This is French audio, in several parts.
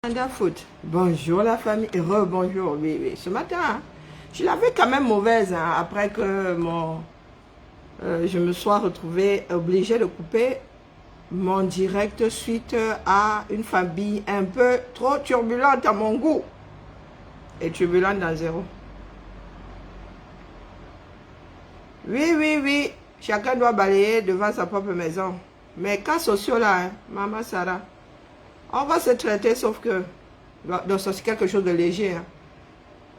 Foot. Bonjour la famille, rebonjour, oui, ce matin, hein, je l'avais quand même mauvaise, hein, après que je me sois retrouvée obligée de couper mon direct suite à une famille un peu trop turbulente à mon goût, et turbulente dans zéro. Oui, chacun doit balayer devant sa propre maison, mais cas sociaux là, hein, Maman Sarah, on va se traiter, sauf que c'est quelque chose de léger.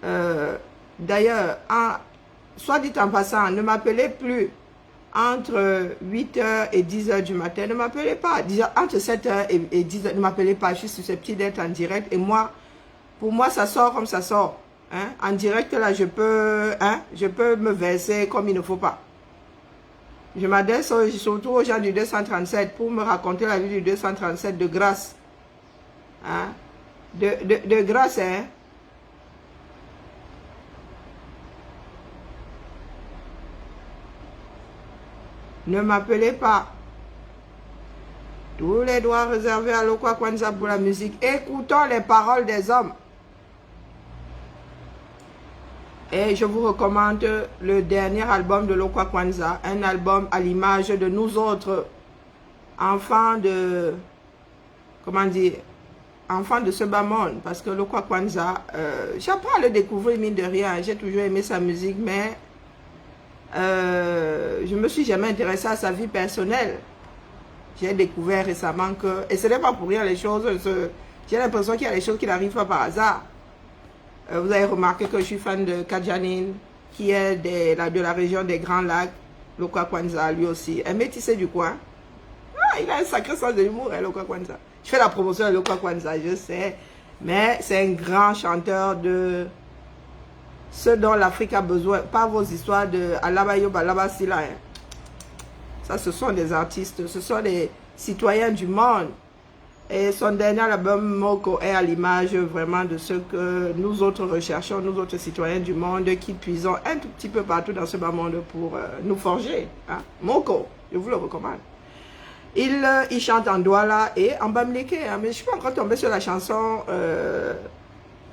Hein. D'ailleurs, soit dit en passant, ne m'appelez plus entre 8h et 10h du matin. Ne m'appelez pas. Entre 7h et 10h, ne m'appelez pas. Je suis susceptible d'être en direct. Et moi, pour moi, ça sort comme ça sort. Hein. En direct, là, je peux me verser comme il ne faut pas. Je m'adresse surtout aux gens du 237 pour me raconter la vie du 237 de grâce. Hein? De grâce, hein? Ne m'appelez pas. Tous les droits réservés à Lokwa Kwanza pour la musique. Écoutons les paroles des hommes. Et je vous recommande le dernier album de Lokwa Kwanza. Un album à l'image de nous autres enfants de... Comment dire? Enfant de ce bas monde, parce que Lokwa Kwanza, j'apprends à le découvrir, mine de rien. J'ai toujours aimé sa musique, mais je me suis jamais intéressée à sa vie personnelle. J'ai découvert récemment que, et ce n'est pas pour rien les choses, j'ai l'impression qu'il y a des choses qui n'arrivent pas par hasard. Vous avez remarqué que je suis fan de Kajanine, qui est de la région des Grands Lacs. Lokwa Kwanza, lui aussi, un métissé du coin. Ah, il a un sacré sens de l'humour, hein, Lokwa Kwanza. Je fais la promotion de Lokwa Kwanza, je sais. Mais c'est un grand chanteur de ce dont l'Afrique a besoin. Pas vos histoires de Alabayo, Alabasila. Hein. Ça, ce sont des artistes, ce sont des citoyens du monde. Et son dernier album, Moko, est à l'image vraiment de ce que nous autres recherchons, nous autres citoyens du monde, qui puisons un tout petit peu partout dans ce bas monde pour nous forger. Hein. Moko, je vous le recommande. Il chante en Douala et en Bamileke, hein, mais je suis pas encore tombée sur la chanson.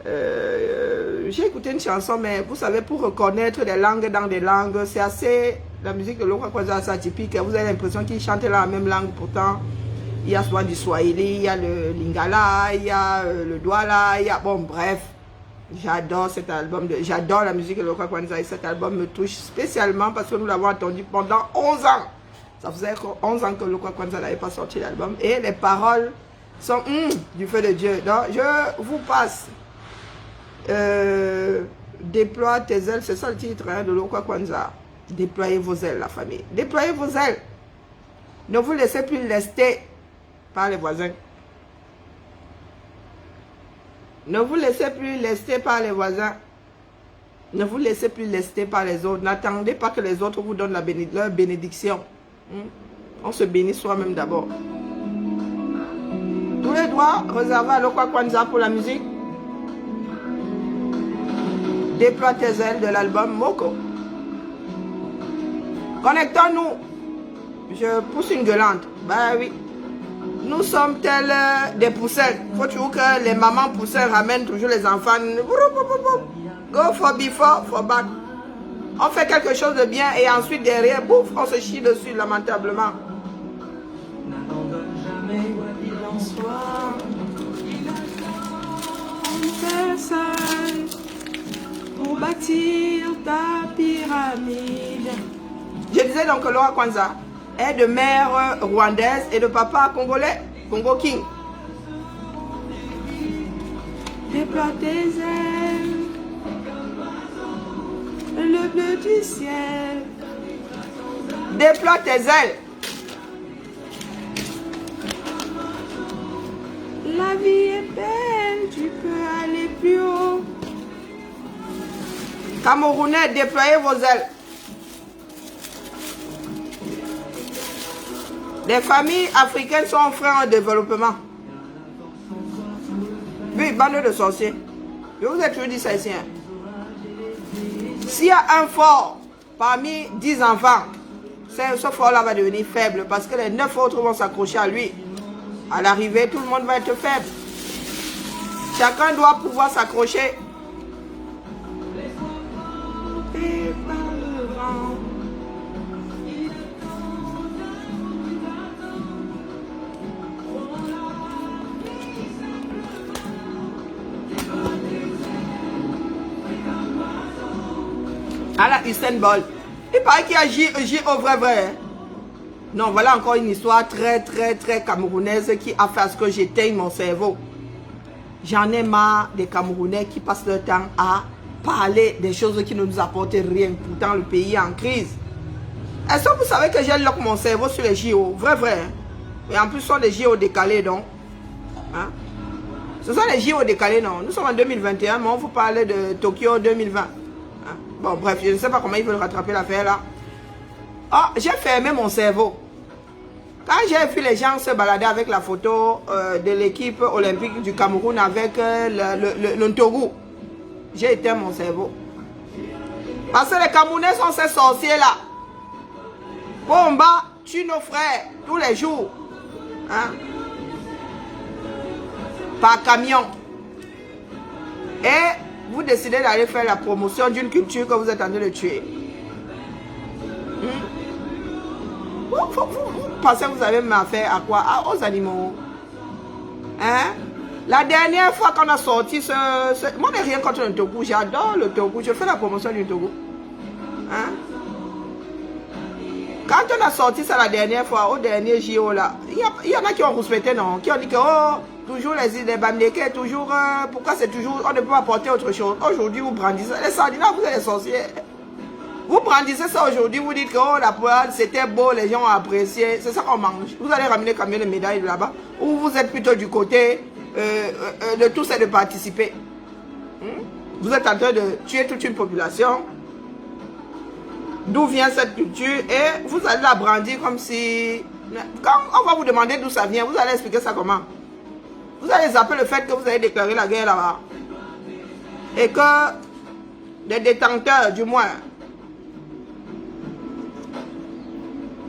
J'ai écouté une chanson, mais vous savez, pour reconnaître des langues dans des langues, c'est assez... La musique de Lokwa Kwanza, c'est atypique. Vous avez l'impression qu'il chante la même langue, pourtant. Il y a souvent du Swahili, il y a le Lingala, il y a le Douala, il y a... Bon, bref. J'adore cet album. J'adore la musique de Lokwa Kwanza et cet album me touche spécialement parce que nous l'avons entendu pendant 11 ans. Ça faisait 11 ans que Lokwa Kwanza n'avait pas sorti l'album. Et les paroles sont du feu de Dieu. Donc, je vous passe. Déploie tes ailes. C'est ça le titre hein, de Lokwa Kwanza. Déployez vos ailes, la famille. Déployez vos ailes. Ne vous laissez plus lester par les voisins. Ne vous laissez plus lester par les voisins. Ne vous laissez plus lester par les autres. N'attendez pas que les autres vous donnent leur bénédiction. On se bénit soi-même d'abord. Tous les droits réservés à Lokwa Kwanza pour la musique. Déploie tes ailes de l'album Moko. Connectons-nous. Je pousse une gueulante. Ben oui. Nous sommes tels des poussins. Faut toujours que les mamans poussins ramènent toujours les enfants. Go for before, for back. On fait quelque chose de bien et ensuite derrière, bouf, on se chie dessus lamentablement. N'abandonne jamais quoi qu'il en soit. Fais seul pour bâtir ta pyramide. Je disais donc que Lokwa Kwanza est de mère rwandaise et de papa congolais, Congo King. Déploie tes ailes. Le bleu du ciel. Déploie tes ailes. La vie est belle, tu peux aller plus haut. Camerounais, déployez vos ailes. Les familles africaines sont freins au développement. Oui, bande de sorciers. Je vous ai toujours dit ça ici. Hein. S'il y a un fort parmi 10 enfants, ce fort-là va devenir faible parce que les 9 autres vont s'accrocher à lui. À l'arrivée, tout le monde va être faible. Chacun doit pouvoir s'accrocher. À la Usain Bolt. Il paraît qu'il y a J.O. vrai. Non, voilà encore une histoire très camerounaise qui a fait à ce que j'éteigne mon cerveau. J'en ai marre des Camerounais qui passent leur temps à parler des choses qui ne nous apportent rien. Pourtant, le pays est en crise. Est-ce que vous savez que j'ai lock mon cerveau sur les JO? Vrai. Et en plus, ce sont des JO décalés, donc. Hein? Ce sont les JO décalés, non. Nous sommes en 2021, mais on vous parle de Tokyo 2020. Hein? Bon, bref, je ne sais pas comment ils veulent rattraper l'affaire là. Ah, j'ai fermé mon cerveau. Quand j'ai vu les gens se balader avec la photo de l'équipe olympique du Cameroun avec le Togo, j'ai éteint mon cerveau. Parce que les Camerounais sont ces sorciers-là. Bomba tue nos frères tous les jours. Hein? Par camion. Et vous décidez d'aller faire la promotion d'une culture que vous êtes en train de tuer. Vous pensez que vous avez même affaire à quoi? Aux animaux. Hein? La dernière fois qu'on a sorti moi, je n'ai rien contre le Togo. J'adore le Togo. Je fais la promotion du Togo. Hein? Quand on a sorti ça la dernière fois, au dernier JO là, il y en a qui ont respecté, non? Qui ont dit que, oh, toujours les Bamileke, toujours, pourquoi c'est toujours, on ne peut pas apporter autre chose. Aujourd'hui, vous brandissez. Les sardinats, vous êtes les sorciers. Vous brandissez ça aujourd'hui, vous dites que oh, la poêle, c'était beau, les gens ont apprécié. C'est ça qu'on mange. Vous allez ramener combien de médailles là-bas? Ou vous êtes plutôt du côté de tout, c'est de participer. Vous êtes en train de tuer toute une population. D'où vient cette culture? Et vous allez la brandir comme si... Quand on va vous demander d'où ça vient, vous allez expliquer ça comment? Vous allez zapper le fait que vous avez déclaré la guerre là-bas. Et que les détenteurs, du moins...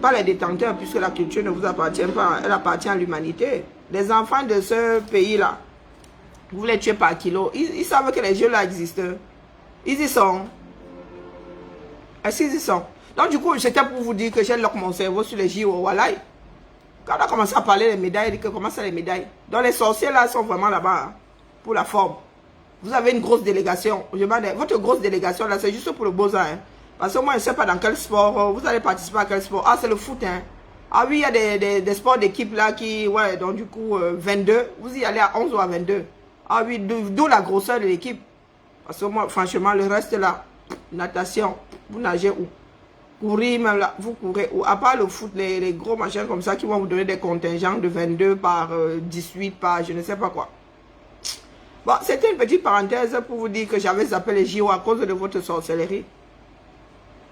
Pas les détenteurs, puisque la culture ne vous appartient pas, elle appartient à l'humanité. Les enfants de ce pays-là, vous les tuez par kilo. Ils savent que les jeux là existent. Ils y sont. Est-ce qu'ils y sont? Donc du coup, c'était pour vous dire que j'ai lock mon cerveau sur les JO. Voilà. Quand on a commencé à parler des médailles, il dit que comment c'est les médailles? Donc les sorciers là sont vraiment là-bas, hein, pour la forme. Vous avez une grosse délégation. Votre grosse délégation là, c'est juste pour le beaux-arts. Hein. Parce que moi, je ne sais pas dans quel sport, vous allez participer à quel sport. Ah, c'est le foot, hein. Ah oui, il y a des sports d'équipe là qui, ouais, donc du coup, 22. Vous y allez à 11 ou à 22. Ah oui, d'où la grosseur de l'équipe. Parce que moi, franchement, le reste là, natation, vous nagez où? Courir, même là, vous courez où? À part le foot, les gros machins comme ça qui vont vous donner des contingents de 22 par 18, par je ne sais pas quoi. Bon, c'était une petite parenthèse pour vous dire que j'avais zappé les JO à cause de votre sorcellerie.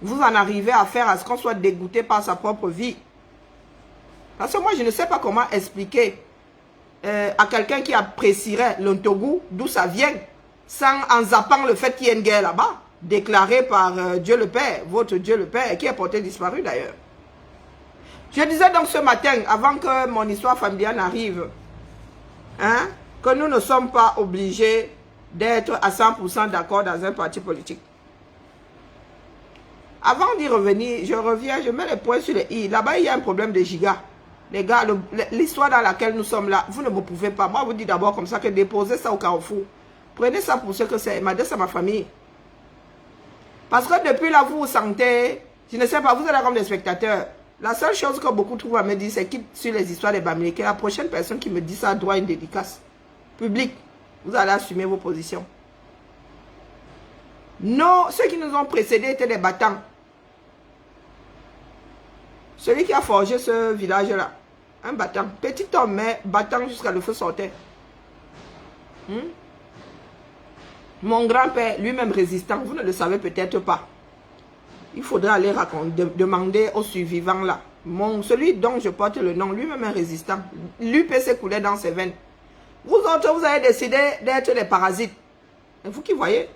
Vous en arrivez à faire à ce qu'on soit dégoûté par sa propre vie. Parce que moi, je ne sais pas comment expliquer à quelqu'un qui apprécierait le Togo, d'où ça vient, en zappant le fait qu'il y ait une guerre là-bas, déclarée par Dieu le Père, votre Dieu le Père, qui est porté disparu d'ailleurs. Je disais donc ce matin, avant que mon histoire familiale n'arrive, hein, que nous ne sommes pas obligés d'être à 100% d'accord dans un parti politique. Avant d'y revenir, je reviens, je mets les points sur les i. Là-bas, il y a un problème de giga. Les gars, l'histoire dans laquelle nous sommes là, vous ne me pouvez pas. Moi, je vous dis d'abord comme ça que déposez ça au Carrefour. Prenez ça pour ce que c'est. M'adresse à ma famille. Parce que depuis là, vous vous sentez, je ne sais pas, vous êtes là comme des spectateurs. La seule chose que beaucoup trouvent à me dire, c'est qu'ils sur les histoires des Bamileke, la prochaine personne qui me dit ça doit une dédicace publique. Vous allez assumer vos positions. Non, ceux qui nous ont précédés étaient des battants. Celui qui a forgé ce village-là, un battant, petit homme, mais battant jusqu'à le feu sortait. Mon grand-père, lui-même résistant, vous ne le savez peut-être pas. Il faudra aller demander aux survivants là. Celui dont je porte le nom, lui-même un résistant. L'UPC coulait dans ses veines. Vous autres, vous avez décidé d'être des parasites. Et vous qui voyez,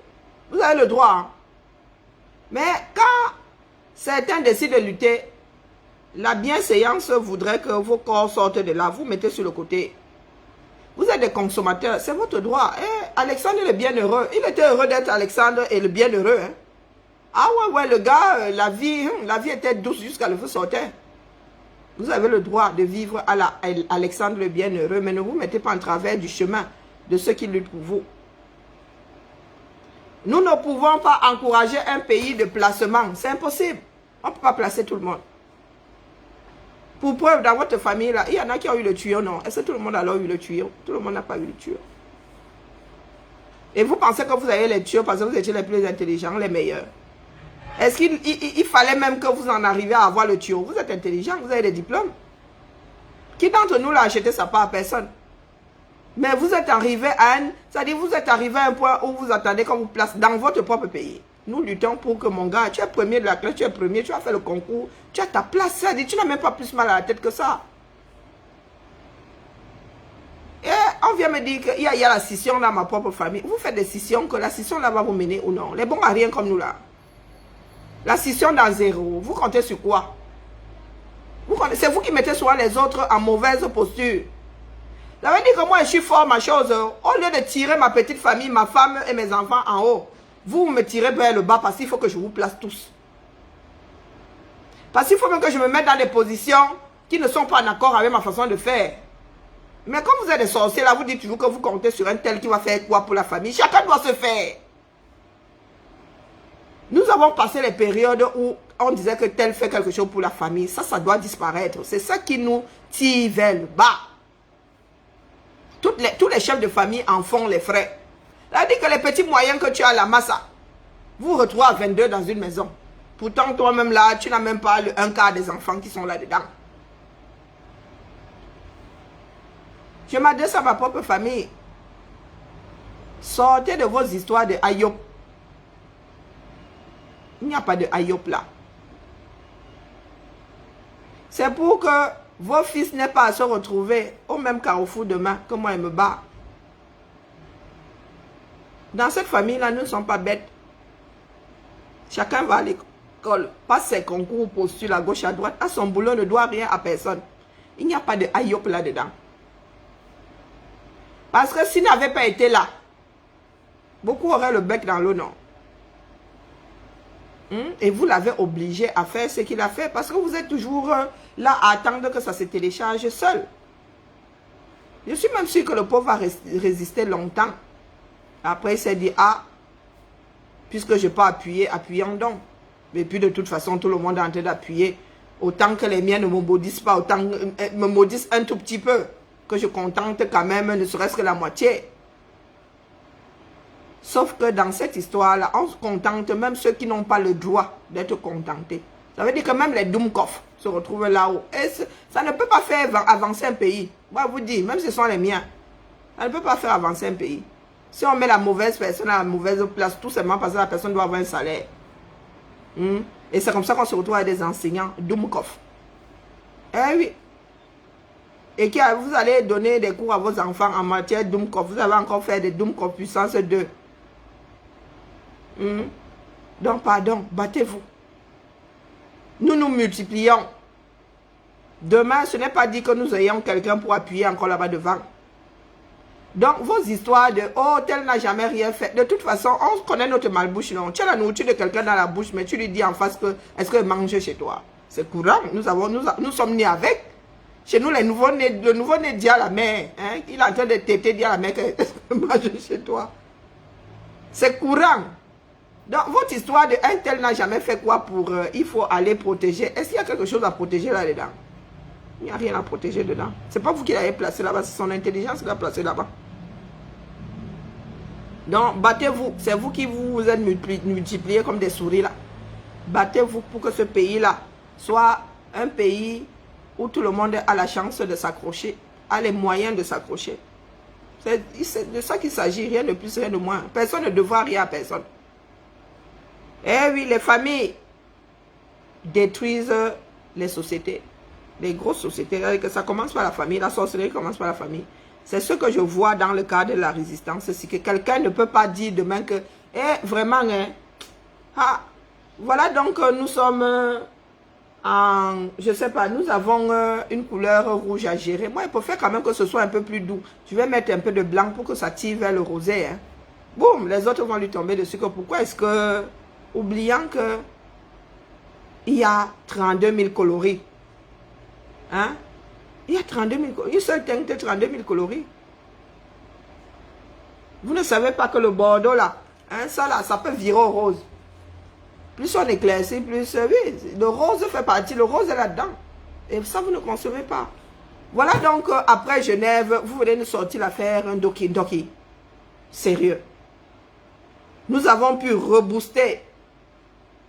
vous avez le droit. Hein. Mais quand certains décident de lutter, la bienséance voudrait que vos corps sortent de là. Vous mettez sur le côté. Vous êtes des consommateurs. C'est votre droit. Alexandre le bienheureux. Il était heureux d'être Alexandre et le bienheureux. Hein. Ah ouais, le gars, la vie était douce jusqu'à le feu sortait. Vous avez le droit de vivre à Alexandre le bienheureux, mais ne vous mettez pas en travers du chemin de ceux qui luttent pour vous. Nous ne pouvons pas encourager un pays de placement. C'est impossible. On ne peut pas placer tout le monde. Pour preuve, dans votre famille, là, il y en a qui ont eu le tuyau, non? Est-ce que tout le monde a eu le tuyau? Tout le monde n'a pas eu le tuyau. Et vous pensez que vous avez les tuyaux parce que vous étiez les plus intelligents, les meilleurs. Est-ce qu'il fallait même que vous en arriviez à avoir le tuyau? Vous êtes intelligent, vous avez des diplômes. Qui d'entre nous l'a acheté sa part à personne? Mais vous êtes arrivé à c'est-à-dire vous êtes arrivé à un point où vous attendez qu'on vous place dans votre propre pays. Nous luttons pour que mon gars, tu es premier de la classe, tu es premier, tu as fait le concours, tu as ta place, c'est-à-dire tu n'as même pas plus mal à la tête que ça. Et on vient me dire qu'il y a la scission dans ma propre famille. Vous faites des scissions, que la scission là va vous mener ou non. Les bons à rien comme nous là. La scission dans zéro. Vous comptez sur quoi? C'est vous qui mettez souvent les autres en mauvaise posture. Ça veut dire que moi je suis fort, ma chose. Au lieu de tirer ma petite famille, ma femme et mes enfants en haut, vous me tirez vers le bas parce qu'il faut que je vous place tous. Parce qu'il faut même que je me mette dans des positions qui ne sont pas en accord avec ma façon de faire. Mais comme vous êtes des sorciers là, vous dites toujours que vous comptez sur un tel qui va faire quoi pour la famille. Chacun doit se faire. Nous avons passé les périodes où on disait que tel fait quelque chose pour la famille. Ça doit disparaître. C'est ça qui nous tire vers le bas. Tous les chefs de famille en font les frais. Ça veut dire que les petits moyens que tu as à la masse, vous retrouvez à 22 dans une maison. Pourtant, toi-même là, tu n'as même pas un quart des enfants qui sont là-dedans. Je m'adresse à ma propre famille. Sortez de vos histoires de Ayop. Il n'y a pas de Ayop là. C'est pour que vos fils n'aient pas à se retrouver au même carrefour demain que moi, il me bat. Dans cette famille-là, nous ne sommes pas bêtes. Chacun va à l'école, passe ses concours, postule à gauche, à droite. À son boulot, ne doit rien à personne. Il n'y a pas de Ayop là-dedans. Parce que s'il n'avait pas été là, beaucoup auraient le bec dans l'eau, non? Et vous l'avez obligé à faire ce qu'il a fait parce que vous êtes toujours là à attendre que ça se télécharge seul. Je suis même sûr que le pauvre va résister longtemps. Après, il s'est dit, ah, puisque je peux appuyer, appuyons donc. Mais puis de toute façon, tout le monde est en train d'appuyer. Autant que les miens ne me maudissent pas, autant me maudissent un tout petit peu. Que je contente quand même, ne serait-ce que la moitié. Sauf que dans cette histoire-là, on se contente même ceux qui n'ont pas le droit d'être contentés. Ça veut dire que même les Doumkov se retrouvent là-haut. Et ça ne peut pas faire avancer un pays. Moi, je vous dis, même si ce sont les miens, ça ne peut pas faire avancer un pays. Si on met la mauvaise personne à la mauvaise place, tout simplement parce que la personne doit avoir un salaire. Et c'est comme ça qu'on se retrouve avec des enseignants Doumkov. Eh oui. Et vous allez donner des cours à vos enfants en matière Doumkov. Vous allez encore faire des Doumkov puissance 2. Donc, pardon, battez-vous. Nous nous multiplions. Demain, ce n'est pas dit que nous ayons quelqu'un pour appuyer encore là-bas devant. Donc, vos histoires de « Oh, tel n'a jamais rien fait ». De toute façon, on connaît notre malbouche, non? Tu as la nourriture de quelqu'un dans la bouche, mais tu lui dis en face que « Est-ce qu'il mange chez toi ?» C'est courant. Nous sommes nés avec. Chez nous, le nouveau-né dit à la mère, hein, il est en train de téter, dit à la mère que « Est-ce qu'il mange chez toi ?» C'est courant. Donc, votre histoire de un tel n'a jamais fait quoi pour il faut aller protéger. Est-ce qu'il y a quelque chose à protéger là-dedans? Il n'y a rien à protéger dedans. C'est pas vous qui l'avez placé là-bas, c'est son intelligence qui l'a placé là-bas. Donc, battez-vous. C'est vous qui vous êtes multipliés comme des souris là. Battez-vous pour que ce pays-là soit un pays où tout le monde a la chance de s'accrocher, a les moyens de s'accrocher. C'est de ça qu'il s'agit, rien de plus, rien de moins. Personne ne devra rien à personne. Eh oui, les familles détruisent les sociétés, les grosses sociétés. Ça commence par la famille, la sorcellerie commence par la famille. C'est ce que je vois dans le cadre de la résistance. C'est que quelqu'un ne peut pas dire demain que, vraiment, voilà donc nous sommes je sais pas, nous avons une couleur rouge à gérer. Moi, il faut faire quand même que ce soit un peu plus doux. Je vais mettre un peu de blanc pour que ça tire vers le rosé. Boum, les autres vont lui tomber dessus. Que pourquoi est-ce que, oubliant que il y a 32 000 coloris. Hein? Il y a 32 000 coloris. Une seule teinte, 32 000 coloris. Vous ne savez pas que le Bordeaux là, hein, ça là, ça peut virer au rose. Plus on éclaircit, plus, oui, le rose fait partie, le rose est là-dedans. Et ça, vous ne concevez pas. Voilà donc, après Genève, vous venez de sortir l'affaire un doki. Sérieux. Nous avons pu rebooster.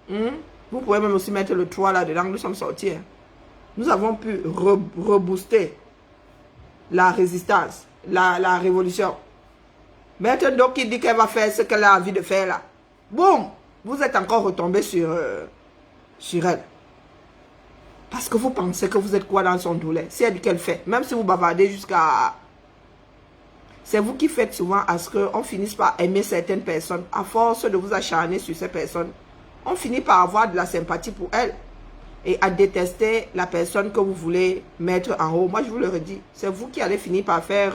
Vous pouvez même aussi mettre le 3 là-dedans, nous sommes sortis. Hein. Nous avons pu rebooster la résistance, la révolution. Maintenant, donc, il dit qu'elle va faire ce qu'elle a envie de faire là. Boum! Vous êtes encore retombé sur elle. Parce que vous pensez que vous êtes quoi dans son douleur. C'est elle qu'elle fait. Même si vous bavardez jusqu'à... C'est vous qui faites souvent à ce qu'on finisse par aimer certaines personnes. À force de vous acharner sur ces personnes, on finit par avoir de la sympathie pour elles. Et à détester la personne que vous voulez mettre en haut. Moi, je vous le redis. C'est vous qui allez finir par faire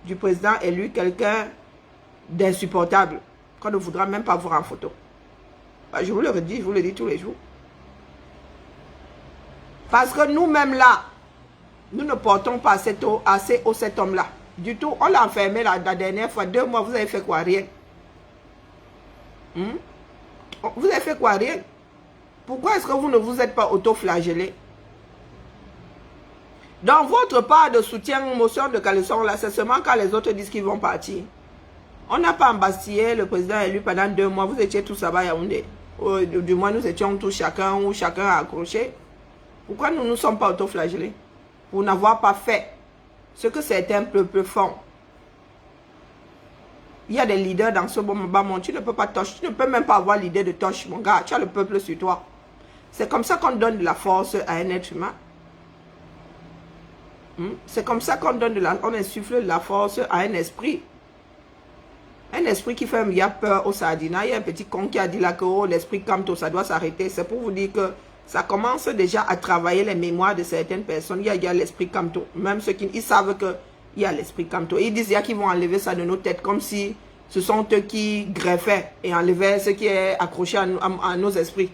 du président élu quelqu'un d'insupportable. Qu'on ne voudra même pas voir en photo. Je vous le redis, je vous le dis tous les jours. Parce que nous-mêmes là, nous ne portons pas assez haut cet homme-là. Du tout, on l'a enfermé la dernière fois. 2 mois, vous avez fait quoi? Rien. Vous avez fait quoi? Rien. Pourquoi est-ce que vous ne vous êtes pas auto-flagellé? Dans votre part de soutien aux motions de caleçon, là, c'est seulement quand les autres disent qu'ils vont partir. On n'a pas embastillé le président élu pendant 2 mois. Vous étiez tous là-bas à Yaoundé. Du moins, nous étions tous chacun ou chacun accroché. Pourquoi nous ne sommes pas auto-flagellés? Pour n'avoir pas fait ce que certains peuples font. Il y a des leaders dans ce bon moment. Tu ne peux pas toucher. Tu ne peux même pas avoir l'idée de toucher, mon gars. Tu as le peuple sur toi. C'est comme ça qu'on donne de la force à un être humain. C'est comme ça qu'on donne on insuffle de la force à un esprit. Un esprit qui fait il y a peur au sardinat. Il y a un petit con qui a dit là que oh, l'esprit Kamto, ça doit s'arrêter. C'est pour vous dire que ça commence déjà à travailler les mémoires de certaines personnes. Il y a l'esprit Kamto. Même ceux qui ils savent qu'il y a l'esprit Kamto. Ils disent qu'ils vont enlever ça de nos têtes comme si ce sont eux qui greffaient et enlevaient ce qui est accroché à nos esprits.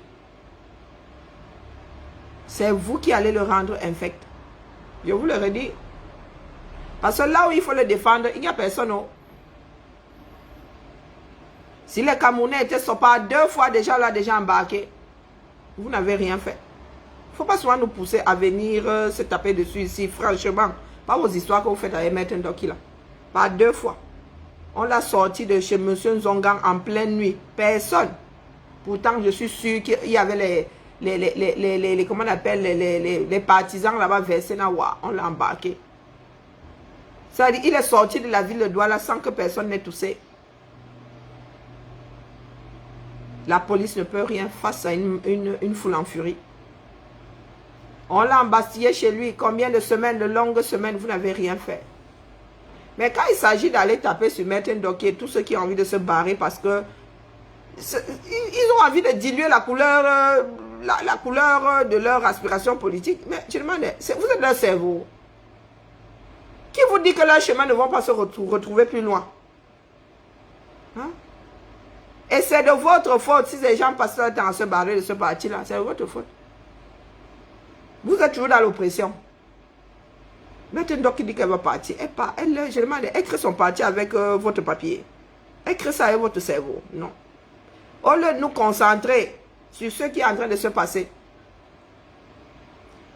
C'est vous qui allez le rendre infect. Je vous le redis. Parce que là où il faut le défendre, il n'y a personne. Oh. Si les Camerounais étaient pas 2 fois déjà embarqués, vous n'avez rien fait. Il ne faut pas souvent nous pousser à venir se taper dessus ici, franchement. Pas vos histoires que vous faites avec Maître Ndoki là. Pas 2 fois. On l'a sorti de chez M. Nzongang en pleine nuit. Personne. Pourtant, je suis sûr qu'il y avait comment on appelle, les partisans là-bas versés dans Wa. On l'a embarqué. Ça veut dire, il est sorti de la ville de Douala sans que personne n'ait toussé. La police ne peut rien face à une foule en furie. On l'a embastillé chez lui. Combien de semaines, de longues semaines, vous n'avez rien fait. Mais quand il s'agit d'aller taper sur Maître Ndoki et tous ceux qui ont envie de se barrer parce que ils ont envie de diluer la couleur, la couleur de leur aspiration politique. Mais je demande, vous êtes leur cerveau. Qui vous dit que leurs chemins ne vont pas se retrouver plus loin? Hein? Et c'est de votre faute si ces gens passent leur temps à se barrer de ce parti-là. C'est de votre faute. Vous êtes toujours dans l'oppression. Maintenant, qui dit qu'elle va partir, je demande, elle crée son parti avec votre papier. Elle crée ça avec votre cerveau. Non. Au lieu de nous concentrer sur ce qui est en train de se passer.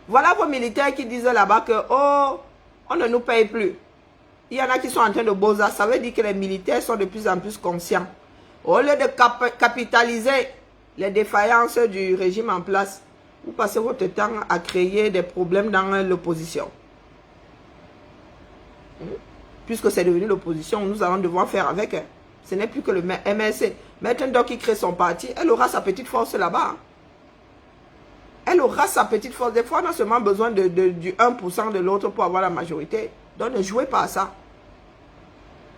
Voilà vos militaires qui disent là-bas que, oh, on ne nous paye plus. Il y en a qui sont en train de bosser. Ça veut dire que les militaires sont de plus en plus conscients. Au lieu de capitaliser les défaillances du régime en place, vous passez votre temps à créer des problèmes dans l'opposition. Puisque c'est devenu l'opposition, nous allons devoir faire avec. Ce n'est plus que le MLC. Maintenant qui crée son parti, elle aura sa petite force là-bas. Elle aura sa petite force. Des fois, on a seulement besoin du 1% de l'autre pour avoir la majorité. Donc ne jouez pas à ça.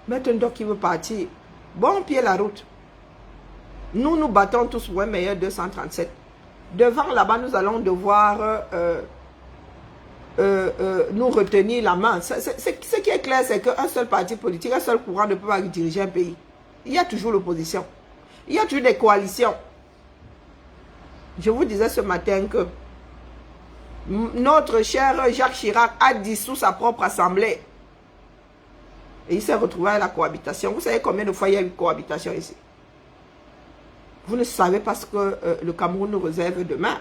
Maintenant qui veut partir, bon pied la route. Nous nous battons tous pour un meilleur 237. Devant là-bas, nous allons devoir nous retenir la main. Ce qui est clair, c'est qu'un seul parti politique, un seul courant ne peut pas diriger un pays. il y a toujours l'opposition. Il y a toujours des coalitions. Je vous disais ce matin que notre cher Jacques Chirac a dissous sa propre assemblée. Et il s'est retrouvé à la cohabitation. Vous savez combien de fois il y a eu cohabitation ici? Vous ne savez pas ce que le Cameroun nous réserve demain.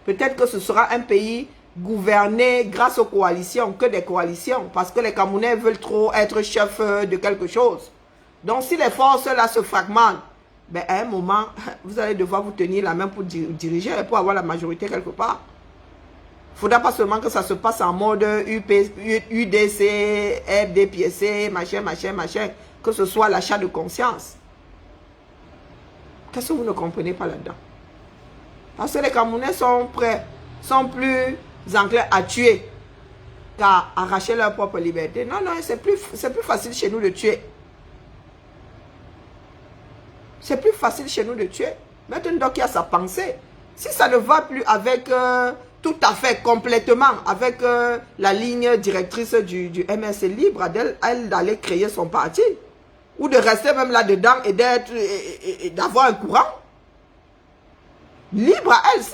Peut-être que ce sera un pays gouverné grâce aux coalitions, que des coalitions. Parce que les Camerounais veulent trop être chefs de quelque chose. Donc si les forces là se fragmentent, ben, à un moment, vous allez devoir vous tenir la main pour diriger et pour avoir la majorité quelque part. Il ne faudra pas seulement que ça se passe en mode UDC, FDPC, machin, machin, machin, que ce soit l'achat de conscience. Qu'est-ce que vous ne comprenez pas là-dedans? Parce que les Camerounais sont prêts, sont plus enclins à tuer qu'à arracher leur propre liberté. Non, non, c'est plus facile chez nous de tuer. C'est plus facile chez nous de tuer. Maintenant, donc, il y a sa pensée. Si ça ne va plus avec... tout à fait, complètement, avec la ligne directrice du MRC libre, elle d'aller créer son parti. Ou de rester même là-dedans et d'avoir un courant. Libre à elle, si.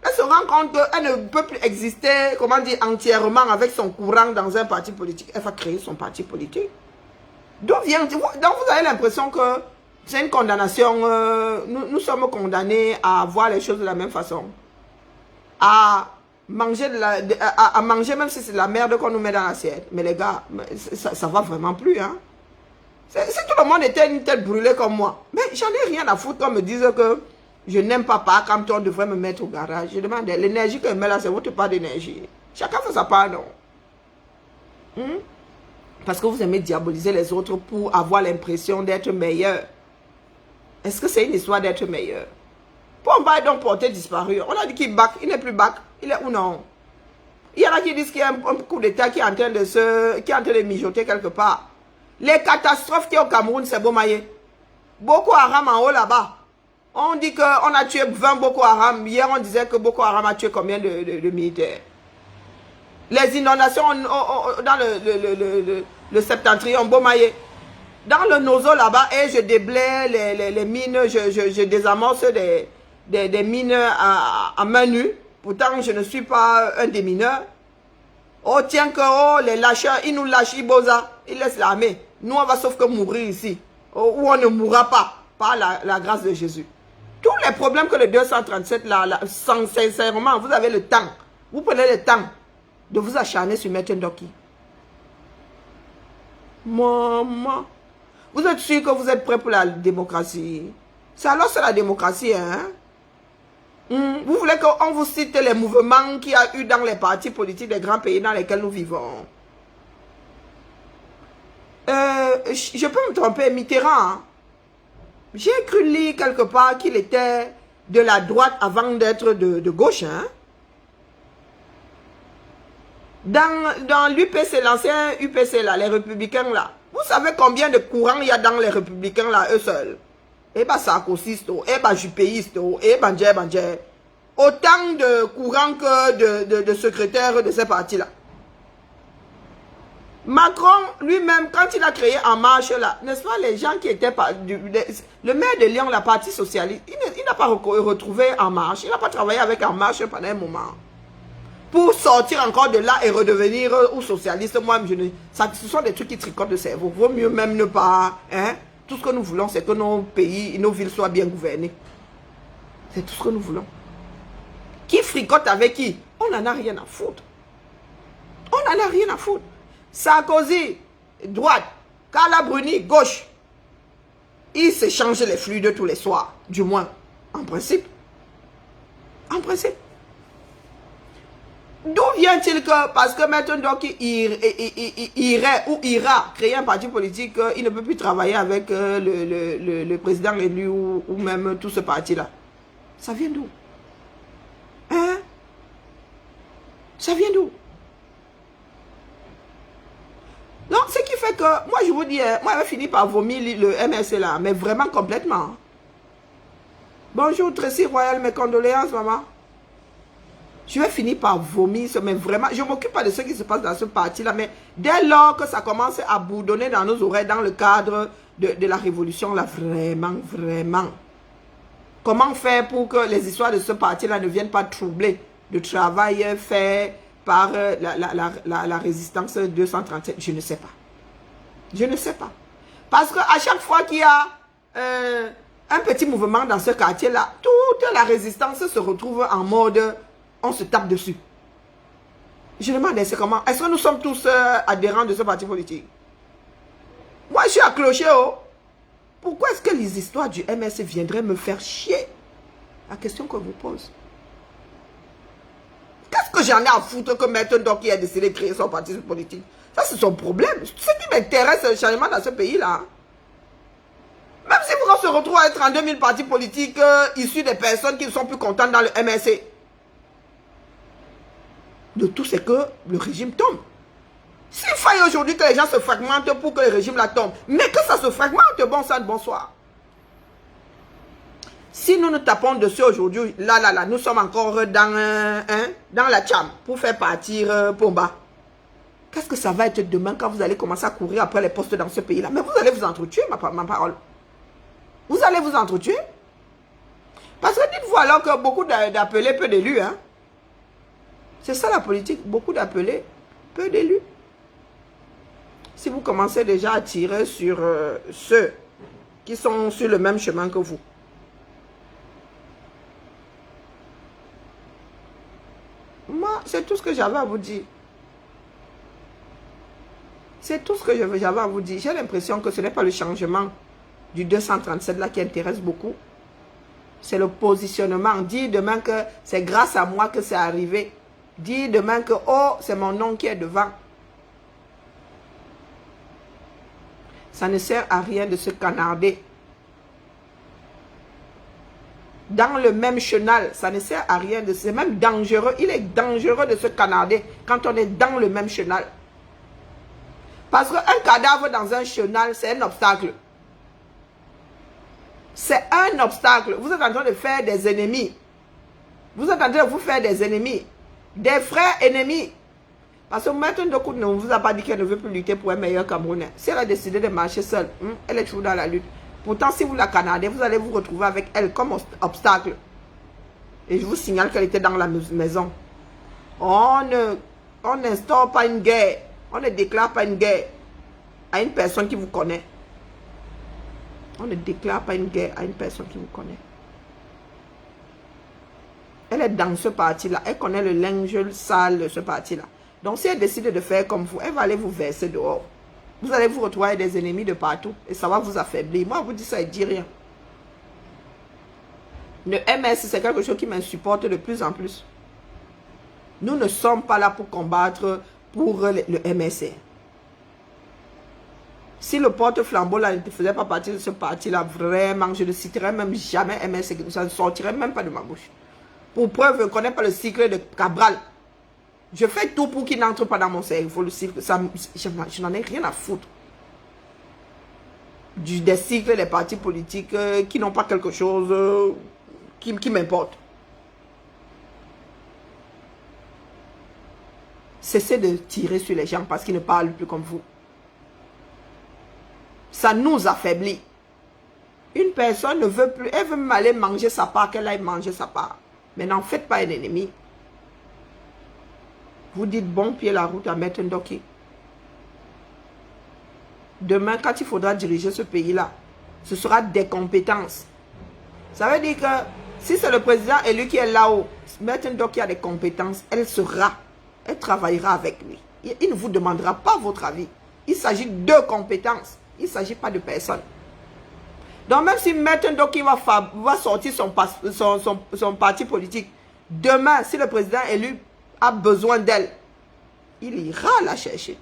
Elle se rend compte qu'elle ne peut plus exister, comment dire, entièrement avec son courant dans un parti politique. Elle va créer son parti politique. D'où vient... Donc vous avez l'impression que c'est une condamnation. Nous sommes condamnés à voir les choses de la même façon. À manger, à manger même si c'est de la merde qu'on nous met dans l'assiette. Mais les gars, ça va vraiment plus. Hein? Si tout le monde était une tête brûlée comme moi, mais j'en ai rien à foutre qu'on me dise que je n'aime pas quand on devrait me mettre au garage. Je demande, l'énergie que je mets là, c'est votre part d'énergie. Chacun fait sa part, non? Parce que vous aimez diaboliser les autres pour avoir l'impression d'être meilleur. Est-ce que c'est une histoire d'être meilleur? Pomba est donc porté disparu. On a dit qu'il back, il n'est plus back. Il est où non? Il y en a qui disent qu'il y a un coup d'état qui est en train de mijoter quelque part. Les catastrophes qui sont au Cameroun, c'est Bomaye. Boko Haram en haut là-bas. On dit qu'on a tué 20 Boko Haram. Hier, on disait que Boko Haram a tué combien de militaires? Les inondations dans le septentrion, Bomaye. Dans le Nozo là-bas, et je déblaye les mines, je désamorce des mines à main nue. Pourtant, je ne suis pas un des mineurs. Oh, tiens que oh, les lâcheurs, ils nous lâchent, ils bosa, ils laissent l'armée. Nous, on va sauf que mourir ici. Oh, où on ne mourra pas, par la grâce de Jésus. Tous les problèmes que le 237, là, sincèrement, vous avez le temps. Vous prenez le temps de vous acharner sur Maître Ndoki. Maman, vous êtes sûr que vous êtes prêts pour la démocratie? C'est alors c'est la démocratie, hein? Vous voulez qu'on vous cite les mouvements qu'il y a eu dans les partis politiques des grands pays dans lesquels nous vivons? Je peux me tromper, Mitterrand. Hein? J'ai cru lire quelque part qu'il était de la droite avant d'être de gauche. Hein? Dans l'UPC, l'ancien UPC, là, les républicains, là, vous savez combien de courants il y a dans les républicains, là, eux seuls? Eh bien, sarkoziste, eh bien, jupéiste, eh bien, Bandje. Autant de courants que de secrétaires de ces partis-là. Macron, lui-même, quand il a créé En Marche, là, n'est-ce pas, les gens qui étaient... le maire de Lyon, la partie socialiste, il n'a pas retrouvé En Marche. Il n'a pas travaillé avec En Marche pendant un moment. Pour sortir encore de là et redevenir ou socialiste, moi, ce sont des trucs qui tricotent le cerveau. Vaut mieux même ne pas... Hein? Tout ce que nous voulons, c'est que nos pays et nos villes soient bien gouvernés. C'est tout ce que nous voulons. Qui fricote avec qui? On n'en a rien à foutre. On n'en a rien à foutre. Sarkozy, droite. Carla Bruni, gauche. Ils s'échangent les fluides tous les soirs. Du moins, en principe. En principe. D'où vient-il que, parce que maintenant, donc, il irait ou ira créer un parti politique, il ne peut plus travailler avec le président élu ou même tout ce parti-là? Ça vient d'où? Hein? Ça vient d'où? Donc, ce qui fait que, moi, je vous dis, moi, j'avais fini par vomir le MRC là, mais vraiment complètement. Bonjour, Tracy Royal, mes condoléances, maman. Je vais finir par vomir, mais vraiment, je ne m'occupe pas de ce qui se passe dans ce parti-là, mais dès lors que ça commence à bourdonner dans nos oreilles, dans le cadre de la révolution, là, vraiment, vraiment. Comment faire pour que les histoires de ce parti-là ne viennent pas troubler le travail fait par la résistance 237? Je ne sais pas. Je ne sais pas. Parce qu'à chaque fois qu'il y a un petit mouvement dans ce quartier-là, toute la résistance se retrouve en mode on se tape dessus. Je me demande, c'est comment? Est-ce que nous sommes tous adhérents de ce parti politique? Moi, je suis accroché, oh. Pourquoi est-ce que les histoires du MS viendraient me faire chier? La question que je vous pose. Qu'est-ce que j'en ai à foutre que Maître Ndoki a décidé de créer son parti politique? Ça, c'est son problème. Ce qui m'intéresse, c'est le changement dans ce pays-là. Même si vous se retrouvez à être en 2000 partis politiques issus des personnes qui ne sont plus contentes dans le MSC. Le tout, c'est que le régime tombe. S'il faille aujourd'hui que les gens se fragmentent pour que le régime la tombe, mais que ça se fragmente, bon sang, bonsoir. Si nous nous tapons dessus aujourd'hui, là, nous sommes encore dans la tcham pour faire partir Pomba. Qu'est-ce que ça va être demain quand vous allez commencer à courir après les postes dans ce pays-là? Mais vous allez vous entretuer, ma parole. Vous allez vous entretuer. Parce que dites-vous alors que beaucoup d'appelés, peu d'élus. Hein? C'est ça la politique, beaucoup d'appelés, peu d'élus. Si vous commencez déjà à tirer sur ceux qui sont sur le même chemin que vous. Moi, c'est tout ce que j'avais à vous dire. C'est tout ce que j'avais à vous dire. J'ai l'impression que ce n'est pas le changement du 237 là qui intéresse beaucoup. C'est le positionnement. Dire demain que c'est grâce à moi que c'est arrivé. Dire demain que, oh, c'est mon nom qui est devant. Ça ne sert à rien de se canarder. Dans le même chenal, ça ne sert à rien de... C'est même dangereux. Il est dangereux de se canarder quand on est dans le même chenal. Parce qu'un cadavre dans un chenal, c'est un obstacle. C'est un obstacle. Vous êtes en train de faire des ennemis. Vous êtes en train de vous faire des ennemis. Des frères ennemis. Parce que Maître Ndoki ne vous a pas dit qu'elle ne veut plus lutter pour un meilleur Camerounais. Si elle a décidé de marcher seule, elle est toujours dans la lutte. Pourtant, si vous la canardez, vous allez vous retrouver avec elle comme obstacle. Et je vous signale qu'elle était dans la maison. On n'instaure pas une guerre. On ne déclare pas une guerre à une personne qui vous connaît. On ne déclare pas une guerre à une personne qui vous connaît. Elle est dans ce parti-là. Elle connaît le linge sale de ce parti-là. Donc, si elle décide de faire comme vous, elle va aller vous verser dehors. Vous allez vous retrouver avec des ennemis de partout. Et ça va vous affaiblir. Moi, je vous dis ça, elle ne dit rien. Le MS, c'est quelque chose qui m'insupporte de plus en plus. Nous ne sommes pas là pour combattre pour le MSC. Si le porte-flambeau là ne faisait pas partie de ce parti-là, vraiment, je ne citerais même jamais MSC. Ça ne sortirait même pas de ma bouche. Pour preuve, je ne connais pas le cycle de Cabral. Je fais tout pour qu'il n'entre pas dans mon cerveau. Le cycle, ça, je n'en ai rien à foutre. Des cycles des partis politiques qui n'ont pas quelque chose qui m'importe. Cessez de tirer sur les gens parce qu'ils ne parlent plus comme vous. Ça nous affaiblit. Une personne ne veut plus, elle veut même aller manger sa part, qu'elle aille manger sa part. Mais n'en faites pas un ennemi. Vous dites bon pied la route à Maître Ndoki. Demain, quand il faudra diriger ce pays-là, ce sera des compétences. Ça veut dire que si c'est le président élu qui est là-haut, Maître Ndoki a des compétences, elle sera, elle travaillera avec lui. Il ne vous demandera pas votre avis. Il s'agit de compétences. Il ne s'agit pas de personnes. Donc même si Maître Ndoki va sortir son parti politique, demain, si le président élu a besoin d'elle, il ira la chercher.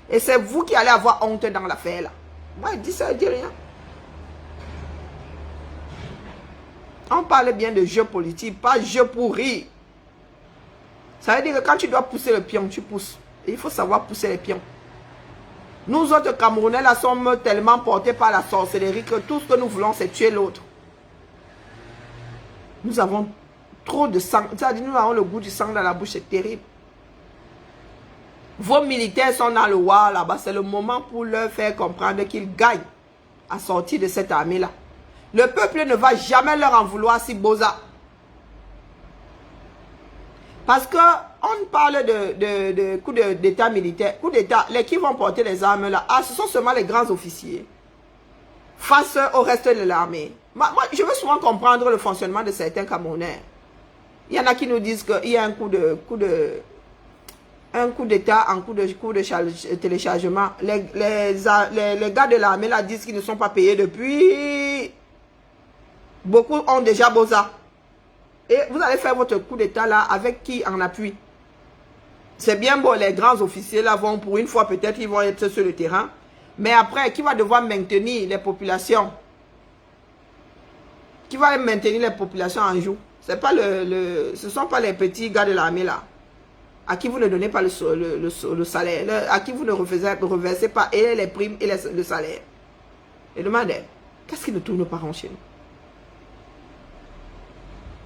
Et c'est vous qui allez avoir honte dans l'affaire là. Moi, il dit ça, il dit rien. On parle bien de jeu politique, pas jeu pour rire. Ça veut dire que quand tu dois pousser le pion, tu pousses. Et il faut savoir pousser les pions. Nous autres Camerounais là sommes tellement portés par la sorcellerie que tout ce que nous voulons c'est tuer l'autre. Nous avons trop de sang. C'est-à-dire nous avons le goût du sang dans la bouche, c'est terrible. Vos militaires sont dans le war là-bas, c'est le moment pour leur faire comprendre qu'ils gagnent. à sortir de cette armée-là. Le peuple ne va jamais leur en vouloir si Boza. Parce que on parle de coup d'état militaire, coup d'état, les qui vont porter les armes là, ce sont seulement les grands officiers face au reste de l'armée. Moi, je veux souvent comprendre le fonctionnement de certains Camerounais. Il y en a qui nous disent qu'il y a un coup d'état en coup de téléchargement. Les gars de l'armée là disent qu'ils ne sont pas payés depuis. Beaucoup ont déjà Boza. Et vous allez faire votre coup d'état là avec qui en appui? C'est bien beau, les grands officiers là vont pour une fois peut-être ils vont être sur le terrain. Mais après, qui va devoir maintenir les populations? Qui va maintenir les populations en joue? C'est pas ce ne sont pas les petits gars de l'armée là. À qui vous ne donnez pas le salaire. À qui vous ne reversez pas et les primes et le salaire. Et demandez, qu'est-ce qui ne tourne pas rond chez nous?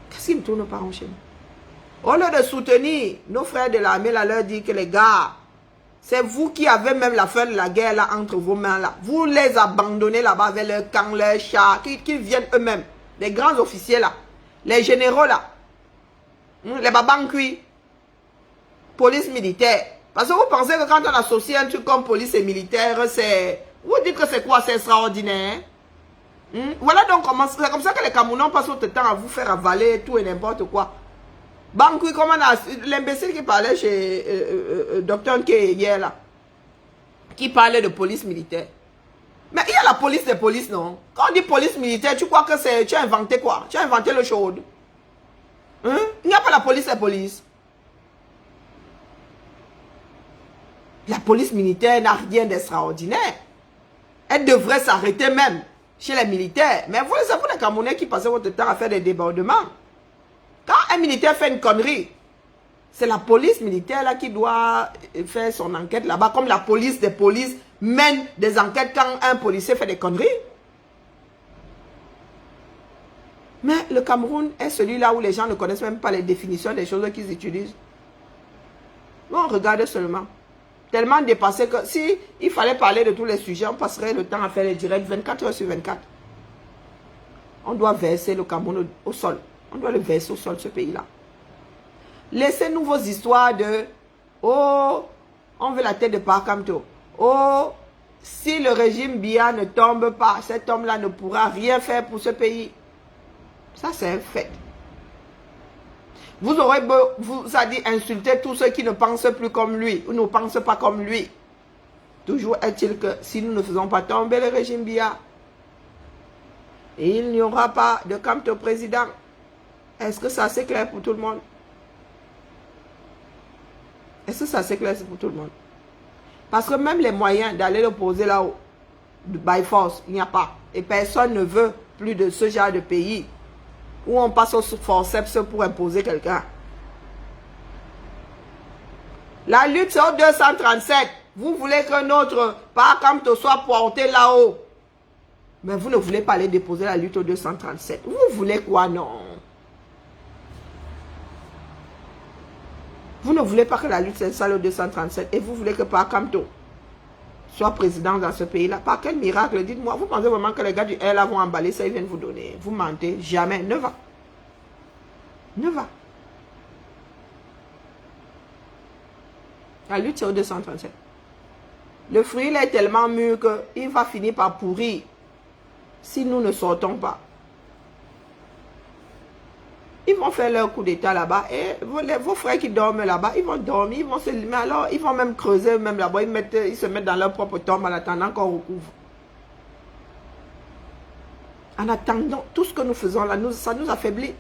Qu'est-ce qui ne tourne pas rond chez nous? Au lieu de soutenir nos frères de l'armée, là, leur dire que les gars, c'est vous qui avez même la fin de la guerre là entre vos mains là. Vous les abandonnez là-bas avec leurs camps, leurs chars, qui viennent eux-mêmes. Les grands officiers là, les généraux là, les babancuis, police militaire. Parce que vous pensez que quand on associe un truc comme police et militaire, c'est... Vous dites que c'est quoi? C'est extraordinaire. Voilà donc comment... C'est comme ça que les Camerounais passent autant de temps à vous faire avaler tout et n'importe quoi. Bankui, comment l'imbécile qui parlait chez Dr. K hier là, qui parlait de police militaire. Mais il y a la police des polices, non? Quand on dit police militaire, tu crois que c'est... Tu as inventé quoi? Tu as inventé le chaud. Il n'y a pas la police des polices. La police militaire n'a rien d'extraordinaire. Elle devrait s'arrêter même chez les militaires. Mais vous, c'est vous les Camerounais qui passez votre temps à faire des débordements. Quand un militaire fait une connerie, c'est la police militaire là qui doit faire son enquête là-bas. Comme la police des polices mène des enquêtes quand un policier fait des conneries. Mais le Cameroun est celui-là où les gens ne connaissent même pas les définitions des choses qu'ils utilisent. Nous, on regarde seulement. Tellement dépassé que si il fallait parler de tous les sujets, on passerait le temps à faire les directs 24 heures sur 24. On doit verser le Cameroun au sol. On doit le verser au sol, ce pays-là. Laissez-nous vos histoires de « Oh, on veut la tête de Parkamto. Oh, si le régime Biya ne tombe pas, cet homme-là ne pourra rien faire pour ce pays. » Ça, c'est un fait. Vous aurez beau, vous a dit, insulter tous ceux qui ne pensent plus comme lui, ou ne pensent pas comme lui. Toujours est-il que si nous ne faisons pas tomber le régime Biya, il n'y aura pas de Kamto président. Est-ce que ça c'est clair pour tout le monde? Est-ce que ça c'est clair pour tout le monde? Parce que même les moyens d'aller le poser là-haut, by force, il n'y a pas. Et personne ne veut plus de ce genre de pays où on passe au forceps pour imposer quelqu'un. La lutte c'est au 237. Vous voulez que notre Parkamto soit porté là-haut. Mais vous ne voulez pas aller déposer la lutte au 237. Vous voulez quoi, non? Vous ne voulez pas que la lutte s'installe au 237 et vous voulez que Parkamto soit président dans ce pays-là. Par quel miracle? Dites-moi, vous pensez vraiment que les gars du LA vont emballer ça, ils viennent vous donner? Vous mentez, jamais, ne va. Ne va. La lutte c'est au 237. Le fruit là est tellement mûr qu'il va finir par pourrir si nous ne sortons pas. Ils vont faire leur coup d'état là-bas et vos frères qui dorment là-bas, ils vont dormir, ils vont se... Mais alors, ils vont même creuser même là-bas, ils se mettent dans leur propre tombe en attendant qu'on recouvre. En attendant, tout ce que nous faisons là, ça nous affaiblit.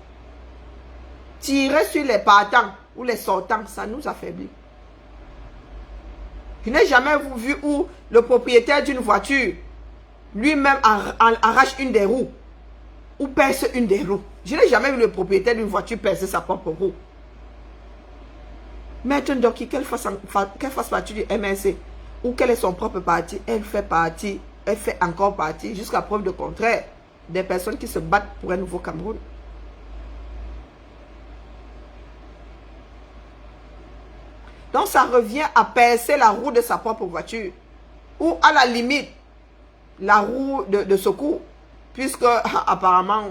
Tirer sur les partants ou les sortants, ça nous affaiblit. Je n'ai jamais vu où le propriétaire d'une voiture lui-même arrache une des roues ou perce une des roues. Je n'ai jamais vu le propriétaire d'une voiture percer sa propre roue. Maître Ndoki, quelle face partie du MNC ou quel est son propre parti? Elle fait encore partie, jusqu'à preuve de contraire, des personnes qui se battent pour un nouveau Cameroun. Donc ça revient à percer la roue de sa propre voiture. Ou à la limite, la roue de secours, puisque apparemment,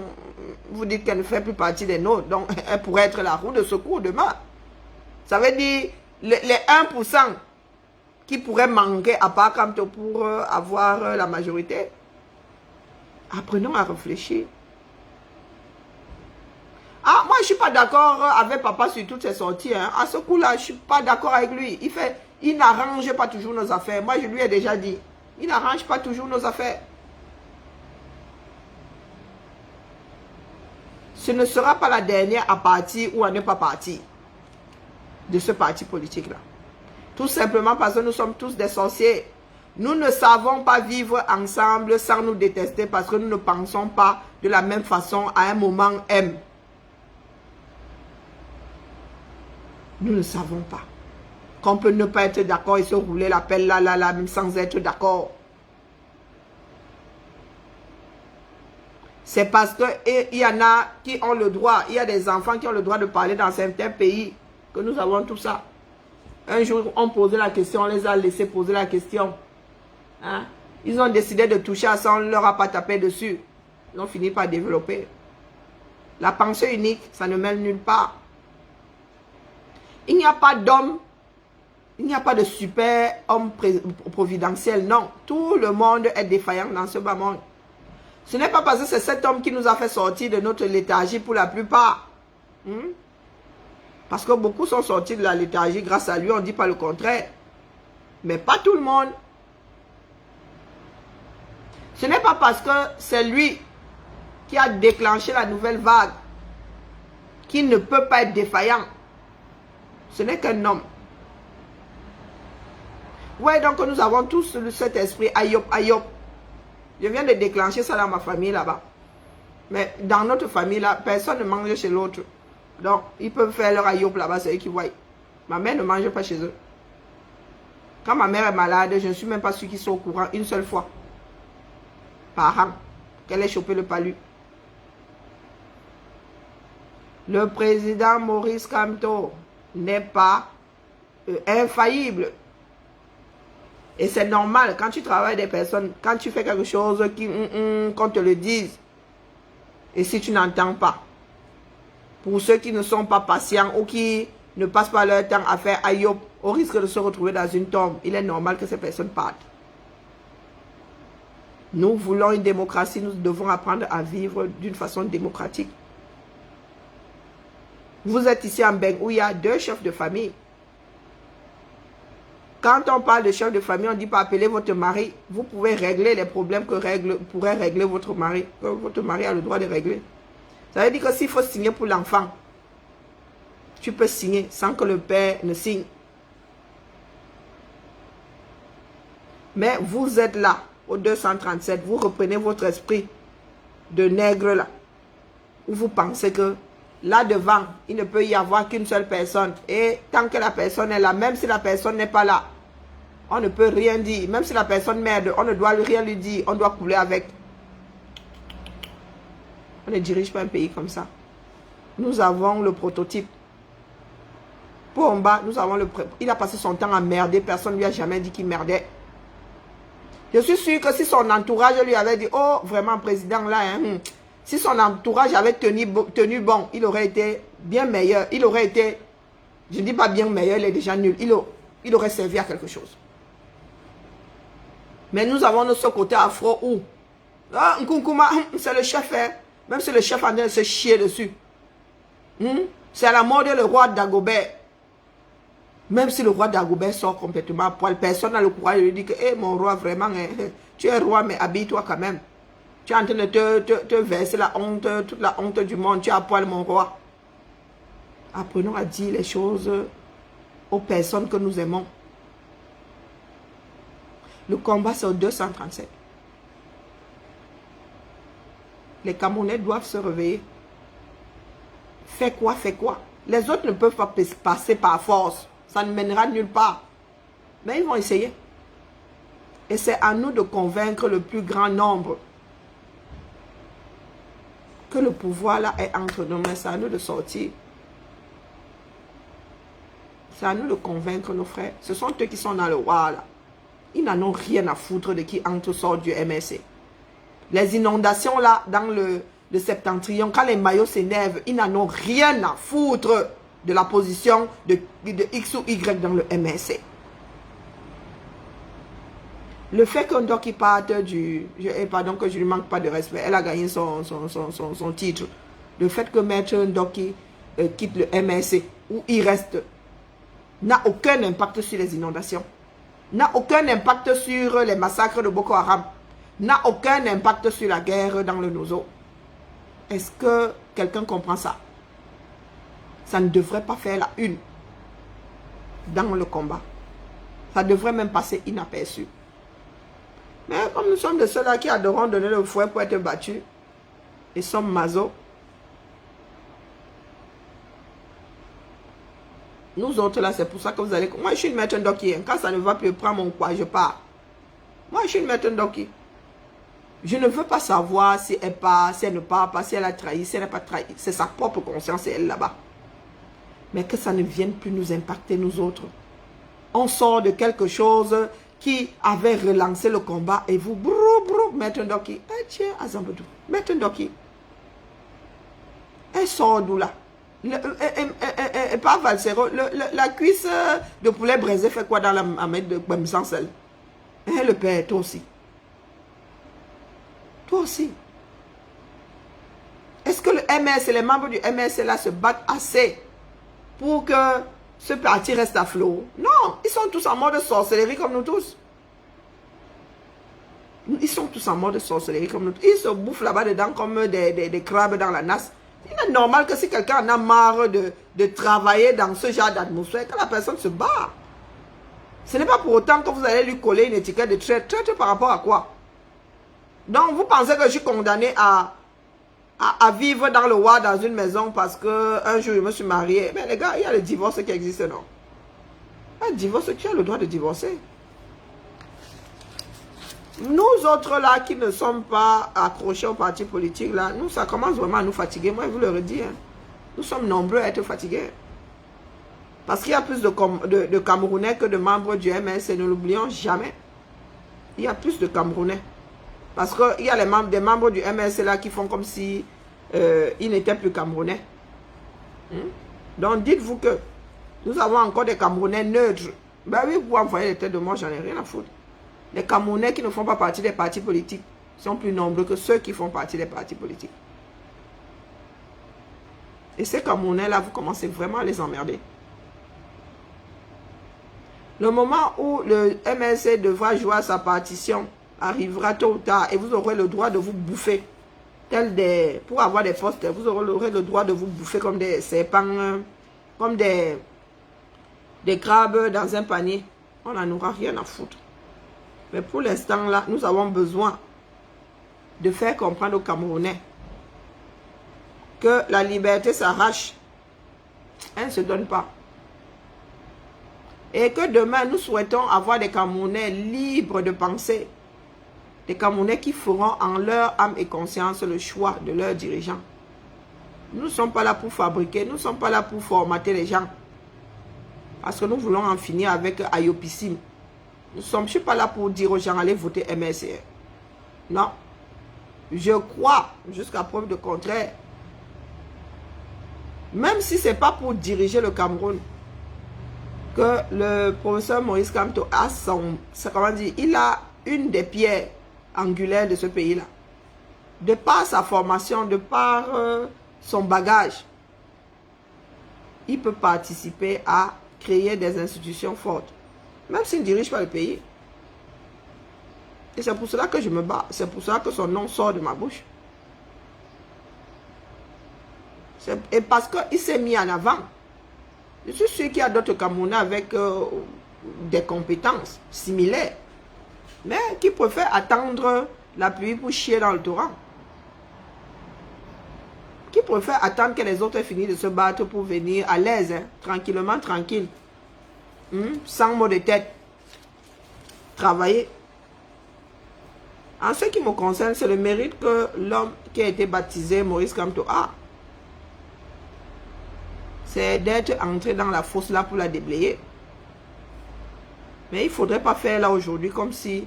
vous dites qu'elle ne fait plus partie des nôtres, donc elle pourrait être la roue de secours demain. Ça veut dire les 1% qui pourraient manquer à part Kamto pour avoir la majorité. Apprenons à réfléchir. Ah, moi, je ne suis pas d'accord avec papa sur toutes ses sorties. Hein. À ce coup-là, je ne suis pas d'accord avec lui. Il n'arrange pas toujours nos affaires. Moi, je lui ai déjà dit. Il n'arrange pas toujours nos affaires. Ce ne sera pas la dernière à partir ou à ne pas partir de ce parti politique-là. Tout simplement parce que nous sommes tous des sorciers. Nous ne savons pas vivre ensemble sans nous détester parce que nous ne pensons pas de la même façon à un moment M. Nous ne savons pas. Qu'on peut ne pas être d'accord et se rouler la pelle là, même sans être d'accord. C'est parce qu'il y en a qui ont le droit, il y a des enfants qui ont le droit de parler dans certains pays que nous avons tout ça. Un jour, on posait la question, on les a laissés poser la question. Hein? Ils ont décidé de toucher à ça, on ne leur a pas tapé dessus. Ils ont fini par développer. La pensée unique, ça ne mène nulle part. Il n'y a pas d'homme, il n'y a pas de super homme providentiel, non. Tout le monde est défaillant dans ce bas monde. Ce n'est pas parce que c'est cet homme qui nous a fait sortir de notre léthargie pour la plupart. Parce que beaucoup sont sortis de la léthargie grâce à lui, on ne dit pas le contraire. Mais pas tout le monde. Ce n'est pas parce que c'est lui qui a déclenché la nouvelle vague qu'il ne peut pas être défaillant. Ce n'est qu'un homme. Ouais, donc nous avons tous cet esprit Ayop, Ayop. Je viens de déclencher ça dans ma famille là-bas. Mais dans notre famille là, personne ne mange chez l'autre. Donc, ils peuvent faire leur Ayop là-bas, c'est eux qui voient. Ma mère ne mange pas chez eux. Quand ma mère est malade, je ne suis même pas sûr qu'ils soient au courant une seule fois. Par an, qu'elle ait chopé le palu. Le président Maurice Kamto n'est pas infaillible. Et c'est normal, quand tu travailles des personnes, quand tu fais quelque chose, qu'on te le dise. Et si tu n'entends pas, pour ceux qui ne sont pas patients ou qui ne passent pas leur temps à faire Ayop, au risque de se retrouver dans une tombe, il est normal que ces personnes partent. Nous voulons une démocratie, nous devons apprendre à vivre d'une façon démocratique. Vous êtes ici en Beng où il y a 2 chefs de famille. Quand on parle de chef de famille, on ne dit pas appeler votre mari. Vous pouvez régler les problèmes que pourrait régler votre mari. Que votre mari a le droit de régler. Ça veut dire que s'il faut signer pour l'enfant, tu peux signer sans que le père ne signe. Mais vous êtes là, au 237, vous reprenez votre esprit de nègre là, où vous pensez que là devant, il ne peut y avoir qu'une seule personne. Et tant que la personne est là, même si la personne n'est pas là, on ne peut rien dire. Même si la personne merde, on ne doit rien lui dire. On doit couler avec. On ne dirige pas un pays comme ça. Nous avons le prototype. Pomba, nous avons il a passé son temps à merder. Personne ne lui a jamais dit qu'il merdait. Je suis sûr que si son entourage lui avait dit, oh, vraiment, président, là, hein, si son entourage avait tenu bon, il aurait été bien meilleur. Il aurait été, je ne dis pas bien meilleur, il est déjà nul. Il aurait servi à quelque chose. Mais nous avons de ce côté afro où, ah, Nkunkuma, c'est le chef, hein. Même si le chef en train de se chier dessus. C'est à la mort de le roi Dagobert. Même si le roi Dagobert sort complètement à poil, personne n'a le courage de lui dire que, hey, mon roi, vraiment, hein, tu es roi, mais habille-toi quand même. Tu es en train de te verser la honte, toute la honte du monde. Tu es à poil, mon roi. Apprenons à dire les choses aux personnes que nous aimons. Le combat, c'est au 237. Les Camerounais doivent se réveiller. Fais quoi, fais quoi. Les autres ne peuvent pas passer par force. Ça ne mènera nulle part. Mais ils vont essayer. Et c'est à nous de convaincre le plus grand nombre que le pouvoir là est entre nos mains. C'est à nous de sortir. C'est à nous de convaincre nos frères. Ce sont eux qui sont dans le roi là. Ils n'en ont rien à foutre de qui entre sort du MSC. Les inondations là, dans le septentrion, quand les maillots s'énervent, ils n'en ont rien à foutre de la position de X ou Y dans le MSC. Le fait qu'un doc parte du... pardon que je ne lui manque pas de respect, elle a gagné son titre. Le fait que Maître Ndoki quitte le MSC, où il reste, n'a aucun impact sur les inondations. N'a aucun impact sur les massacres de Boko Haram. N'a aucun impact sur la guerre dans le Nozo. Est-ce que quelqu'un comprend ça? Ça ne devrait pas faire la une dans le combat. Ça devrait même passer inaperçu. Mais comme nous sommes de ceux-là qui adorons donner le fouet pour être battus, et sommes maso, nous autres là, c'est pour ça que vous allez... Moi, je suis une maître Ndoki. Quand ça ne va plus, prends mon poids, je pars. Moi, je suis une maître Ndoki. Je ne veux pas savoir si elle part, si elle ne part pas, si elle a trahi, si elle n'a pas trahi. C'est sa propre conscience et elle là-bas. Mais que ça ne vienne plus nous impacter, nous autres. On sort de quelque chose qui avait relancé le combat et vous, Maître Ndoki. Eh tiens, Azambedou, Maître Ndoki. Elle sort d'où là? Pas Valsero, la cuisse de poulet braisé fait quoi dans la amède de Bamsansel? Eh, le père, toi aussi. Toi aussi. Est-ce que le MS, les membres du MS là se battent assez pour que ce parti reste à flot? Non, ils sont tous en mode sorcellerie comme nous tous. Ils sont tous en mode sorcellerie comme nous tous. Ils se bouffent là-bas dedans comme des crabes dans la nasse. Il est normal que si quelqu'un en a marre de travailler dans ce genre d'atmosphère, que la personne se bat. Ce n'est pas pour autant que vous allez lui coller une étiquette de traître. Traître par rapport à quoi? Donc, vous pensez que je suis condamné à vivre dans le roi dans une maison parce que un jour je me suis marié. Mais les gars, il y a le divorce qui existe, non? Un divorce, tu as le droit de divorcer. Nous autres là qui ne sommes pas accrochés au parti politique là, nous ça commence vraiment à nous fatiguer. Moi je vous le redis, hein. Nous sommes nombreux à être fatigués. Parce qu'il y a plus de Camerounais que de membres du MS et ne l'oublions jamais. Il y a plus de Camerounais. Parce qu'il y a des membres du MS là qui font comme si ils n'étaient plus Camerounais. Donc dites-vous que nous avons encore des Camerounais neutres. Ben oui, vous envoyez les têtes de moi, j'en ai rien à foutre. Les Camerounais qui ne font pas partie des partis politiques sont plus nombreux que ceux qui font partie des partis politiques. Et ces Camerounais-là, vous commencez vraiment à les emmerder. Le moment où le MLC devra jouer à sa partition arrivera tôt ou tard et vous aurez le droit de vous bouffer. Pour avoir des postes, vous aurez le droit de vous bouffer comme des serpents, comme des crabes dans un panier. On n'en aura rien à foutre. Mais pour l'instant là, nous avons besoin de faire comprendre aux Camerounais que la liberté s'arrache. Elle ne se donne pas. Et que demain, nous souhaitons avoir des Camerounais libres de penser. Des Camerounais qui feront en leur âme et conscience le choix de leurs dirigeants. Nous ne sommes pas là pour fabriquer, nous ne sommes pas là pour formater les gens. Parce que nous voulons en finir avec Ayopissim. Je ne suis pas là pour dire aux gens, allez voter MSC. Non. Je crois, jusqu'à preuve de contraire, même si ce n'est pas pour diriger le Cameroun, que le professeur Maurice Kamto a il a une des pierres angulaires de ce pays-là. De par sa formation, de par son bagage, il peut participer à créer des institutions fortes. Même s'il ne dirige pas le pays. Et c'est pour cela que je me bats. C'est pour cela que son nom sort de ma bouche. Et parce qu'il s'est mis en avant. Je suis sûr qu'il y a d'autres Camerounais avec des compétences similaires. Mais qui préfèrent attendre la pluie pour chier dans le torrent. Qui préfèrent attendre que les autres aient fini de se battre pour venir à l'aise, hein, tranquillement, tranquille. Sans mot de tête. Travailler. En ce qui me concerne, c'est le mérite que l'homme qui a été baptisé Maurice Kamto a. C'est d'être entré dans la fosse là pour la déblayer. Mais il ne faudrait pas faire là aujourd'hui comme si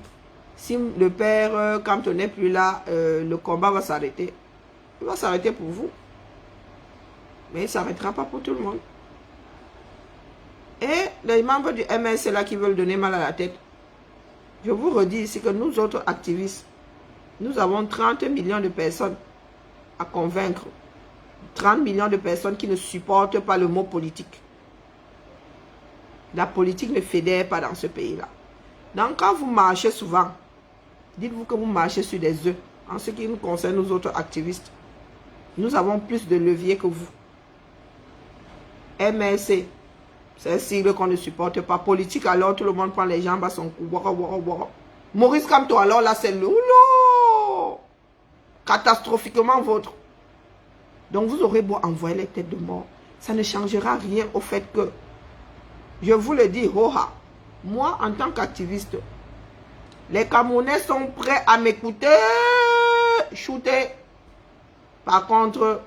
le père, quand on n'est plus là, le combat va s'arrêter. Il va s'arrêter pour vous. Mais il ne s'arrêtera pas pour tout le monde. Et les membres du MS là qui veulent donner mal à la tête, je vous redis ici que nous autres activistes, nous avons 30 millions de personnes à convaincre. 30 millions de personnes qui ne supportent pas le mot politique. La politique ne fédère pas dans ce pays-là. Donc quand vous marchez souvent, dites-vous que vous marchez sur des œufs. En ce qui nous concerne, nous autres activistes, nous avons plus de levier que vous. MRC, c'est un sigle qu'on ne supporte pas. Politique, alors tout le monde prend les jambes à son cou. Maurice Kamto, alors là, c'est le catastrophiquement vôtre. Donc vous aurez beau envoyer les têtes de mort. Ça ne changera rien au fait que, je vous le dis, moi en tant qu'activiste, les Camerounais sont prêts à m'écouter, shooter. Par contre,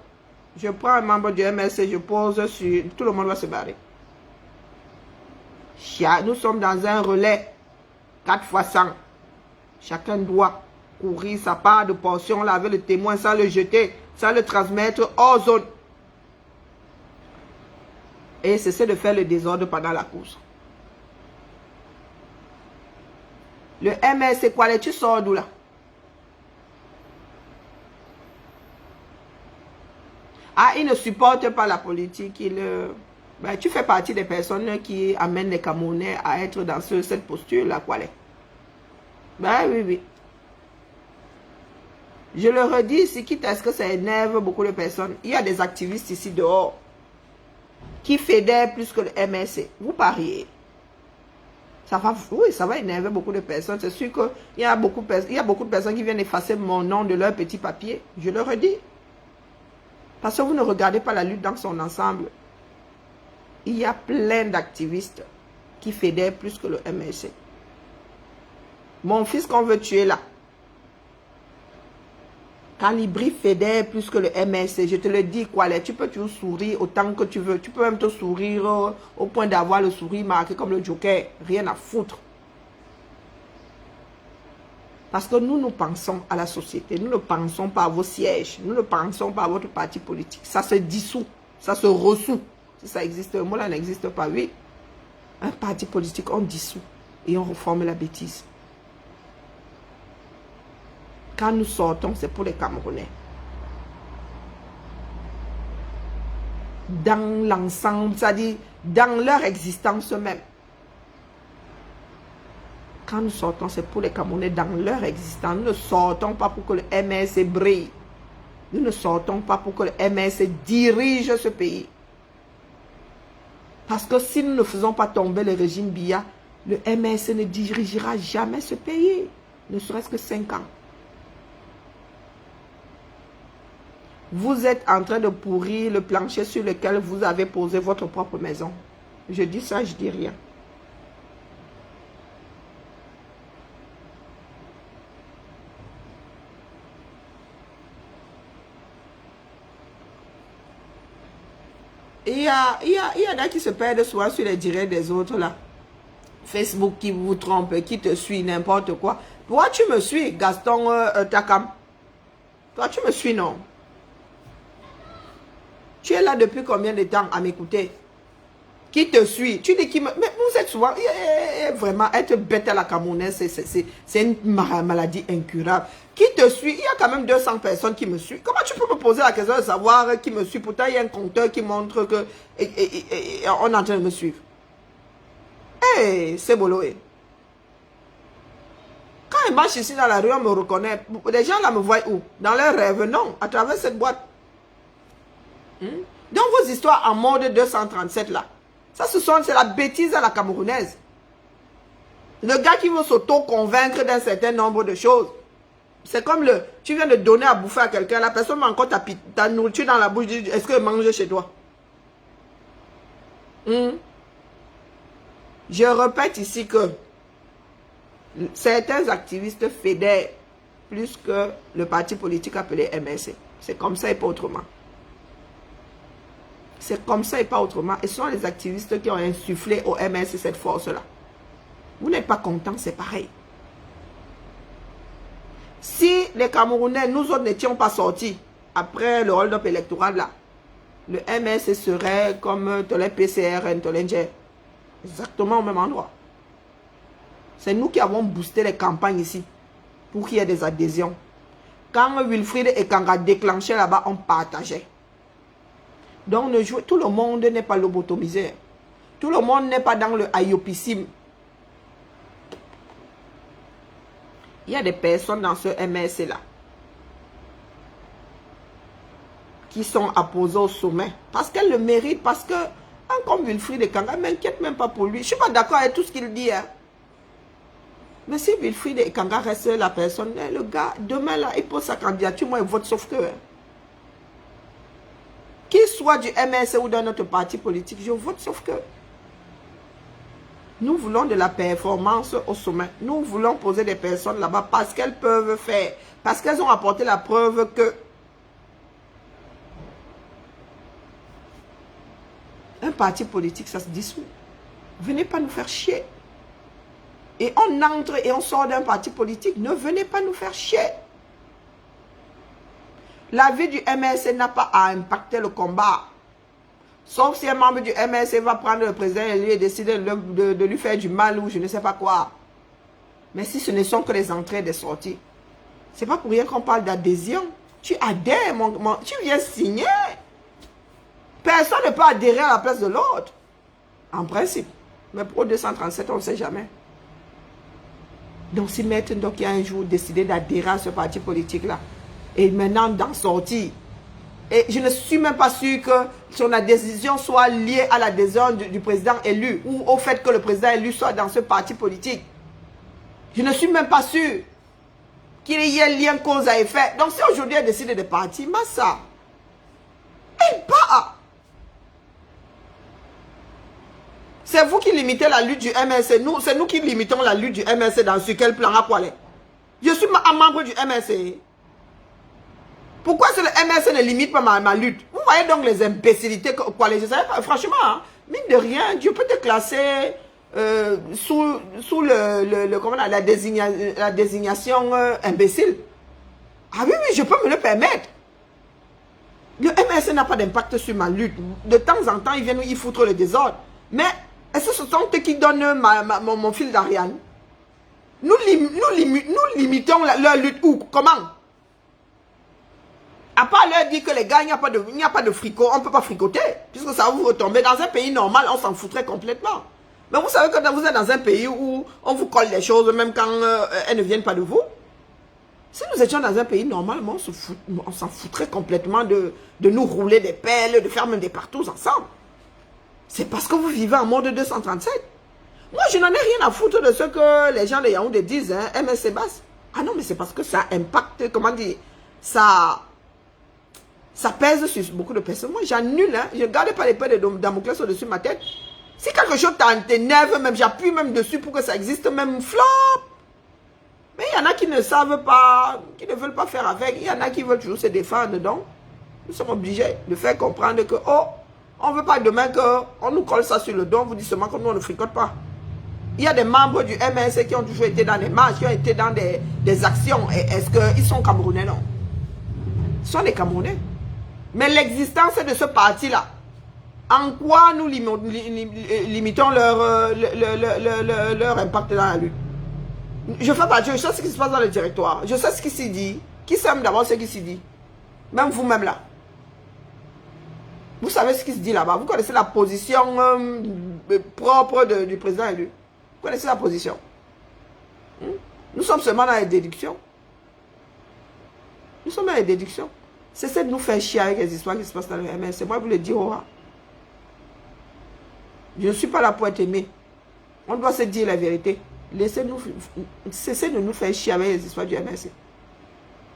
je prends un membre du MSC, je pose sur... Tout le monde va se barrer. Nous sommes dans un relais 4x100. Chacun doit courir sa part de portion là avec le témoin sans le jeter, sans le transmettre hors zone. Et cesser de faire le désordre pendant la course. Le MS, c'est quoi? Tu sors d'où là? Ah, il ne supporte pas la politique. Ben, tu fais partie des personnes qui amènent les Camerounais à être dans cette posture-là, quoi. Ben oui, oui. Je le redis ici, quitte à ce que ça énerve beaucoup de personnes. Il y a des activistes ici dehors qui fédèrent plus que le MSC. Vous pariez. Oui, ça va énerver beaucoup de personnes. C'est sûr qu'il y a beaucoup de personnes qui viennent effacer mon nom de leur petit papier. Je le redis. Parce que vous ne regardez pas la lutte dans son ensemble. Il y a plein d'activistes qui fédèrent plus que le MSC. Mon fils qu'on veut tuer là. Calibri fédère plus que le MSC. Je te le dis, quoi. Tu peux toujours sourire autant que tu veux. Tu peux même te sourire au point d'avoir le sourire marqué comme le Joker. Rien à foutre. Parce que nous pensons à la société. Nous ne pensons pas à vos sièges. Nous ne pensons pas à votre parti politique. Ça se dissout. Ça se ressout. Si ça existe, moi là n'existe pas. Oui. Un parti politique, on dissout. Et on reforme la bêtise. Quand nous sortons, c'est pour les Camerounais. Dans l'ensemble, c'est-à-dire dans leur existence même. Quand nous sortons, c'est pour les Camerounais dans leur existence. Nous ne sortons pas pour que le MSC brille. Nous ne sortons pas pour que le MSC dirige ce pays. Parce que si nous ne faisons pas tomber le régime Biya, le MSC ne dirigera jamais ce pays. Ne serait-ce que 5 ans. Vous êtes en train de pourrir le plancher sur lequel vous avez posé votre propre maison. Je dis ça, je dis rien. Il y en a qui se perdent souvent sur les directs des autres là. Facebook qui vous trompe, qui te suit, n'importe quoi. Toi, tu me suis, Gaston Takam. Toi, tu me suis, non? Tu es là depuis combien de temps à m'écouter? Qui te suit? Tu dis qui me... Mais vous êtes souvent... Vraiment, être bête à la Camerounaise, c'est une maladie incurable. Qui te suit? Il y a quand même 200 personnes qui me suivent. Comment tu peux me poser la question de savoir qui me suit? Pourtant, il y a un compteur qui montre que... on est en train de me suivre. C'est bolo. Quand ils marchent ici dans la rue, on me reconnaît. Les gens là me voient où? Dans leurs rêves? Non, à travers cette boîte. Donc vos histoires en mode 237 là, ça c'est la bêtise à la camerounaise. Le gars qui veut s'auto-convaincre d'un certain nombre de choses. C'est comme tu viens de donner à bouffer à quelqu'un, la personne met encore ta nourriture dans la bouche, dit est-ce que mange chez toi? Je répète ici que certains activistes fédèrent plus que le parti politique appelé MSC. C'est comme ça et pas autrement. C'est comme ça et pas autrement. Et ce sont les activistes qui ont insufflé au MSC cette force-là. Vous n'êtes pas content, c'est pareil. Si les Camerounais, nous autres n'étions pas sortis après le hold-up électoral là, le MS serait comme les PCRN, Tolenger. Exactement au même endroit. C'est nous qui avons boosté les campagnes ici pour qu'il y ait des adhésions. Quand Wilfried et Kanga déclenchaient là-bas, on partageait. Donc tout le monde n'est pas lobotomisé. Tout le monde n'est pas dans le ayopissime. Il y a des personnes dans ce MS là qui sont apposées au sommet parce qu'elles le méritent, parce que comme Wilfried et Kanga, ne m'inquiète même pas pour lui. Je ne suis pas d'accord avec tout ce qu'il dit. Hein. Mais si Wilfried et Kanga restent la personne, le gars, demain là, il pose sa candidature, moi il vote sauf que. Qu'il soit du MS ou d'un autre parti politique, je vote sauf que. Nous voulons de la performance au sommet. Nous voulons poser des personnes là-bas parce qu'elles peuvent faire. Parce qu'elles ont apporté la preuve que un parti politique, ça se dissout. Venez pas nous faire chier. Et on entre et on sort d'un parti politique. Ne venez pas nous faire chier. La vie du MSC n'a pas à impacter le combat. Sauf si un membre du MSC va prendre le président et lui décider de lui faire du mal ou je ne sais pas quoi. Mais si ce ne sont que les entrées et des sorties, c'est pas pour rien qu'on parle d'adhésion. Tu adhères, tu viens signer. Personne ne peut adhérer à la place de l'autre. En principe. Mais pour 237, on ne sait jamais. Donc si Maître Ndoki a un jour décidé d'adhérer à ce parti politique-là, et maintenant d'en sortir, et je ne suis même pas sûr que son adhésion soit liée à l'adhésion du président élu, ou au fait que le président élu soit dans ce parti politique. Je ne suis même pas sûr qu'il y ait lien cause à effet. Donc si aujourd'hui elle décide de partir, Massa, elle part. C'est vous qui limitez la lutte du MSC. C'est nous qui limitons la lutte du MSC dans sur quel plan à quoi aller. Je suis un membre du MSC. Pourquoi le MSC ne limite pas ma lutte? Vous voyez donc les imbécilités quoi les. Franchement, hein, mine de rien, Dieu peut te classer sous comment la désignation imbécile. Ah oui, oui, je peux me le permettre. Le MSC n'a pas d'impact sur ma lutte. De temps en temps, ils viennent y foutre le désordre. Mais est-ce que ce sont eux qui donnent mon fil d'Ariane? Nous limitons leur lutte où? Comment? À part leur dire que les gars, il n'y a pas de fricot, on ne peut pas fricoter. Puisque ça va vous retomber. Dans un pays normal, on s'en foutrait complètement. Mais vous savez que vous êtes dans un pays où on vous colle les choses, même quand elles ne viennent pas de vous. Si nous étions dans un pays normal, on s'en foutrait complètement de nous rouler des pelles, de faire même des partous ensemble. C'est parce que vous vivez en mode 237. Moi, je n'en ai rien à foutre de ce que les gens de Yaoundé disent, hein, MSC basse. Ah non, mais c'est parce que ça impacte, comment dire, ça pèse sur beaucoup de personnes. Moi, j'annule, hein, je ne garde pas l'épée de Damoclès au-dessus de ma tête. Si quelque chose t'énerve, même j'appuie même dessus pour que ça existe, même flop. Mais il y en a qui ne savent pas, qui ne veulent pas faire avec. Il y en a qui veulent toujours se défendre. Donc, nous sommes obligés de faire comprendre que, oh, on ne veut pas demain qu'on nous colle ça sur le dos, on vous dit seulement que nous, on ne fricote pas. Il y a des membres du MSC qui ont toujours été dans des marches, qui ont été dans des actions. Est-ce qu'ils sont Camerounais? Non. Ils sont des Camerounais. Mais l'existence de ce parti-là, en quoi nous limitons leur impact dans la lutte? Je fais partie, je sais ce qui se passe dans le territoire. Je sais ce qui s'y dit. Qui sait d'abord ce qui s'y dit? Même vous-même là. Vous savez ce qui se dit là-bas. Vous connaissez la position propre du président élu. Vous connaissez la position. Nous sommes seulement dans les déductions. Nous sommes dans les déductions. Cessez de nous faire chier avec les histoires qui se passent dans le MS. C'est moi qui vous le dis. Je ne suis pas là pour être aimé. On doit se dire la vérité. Cessez de nous faire chier avec les histoires du MSC.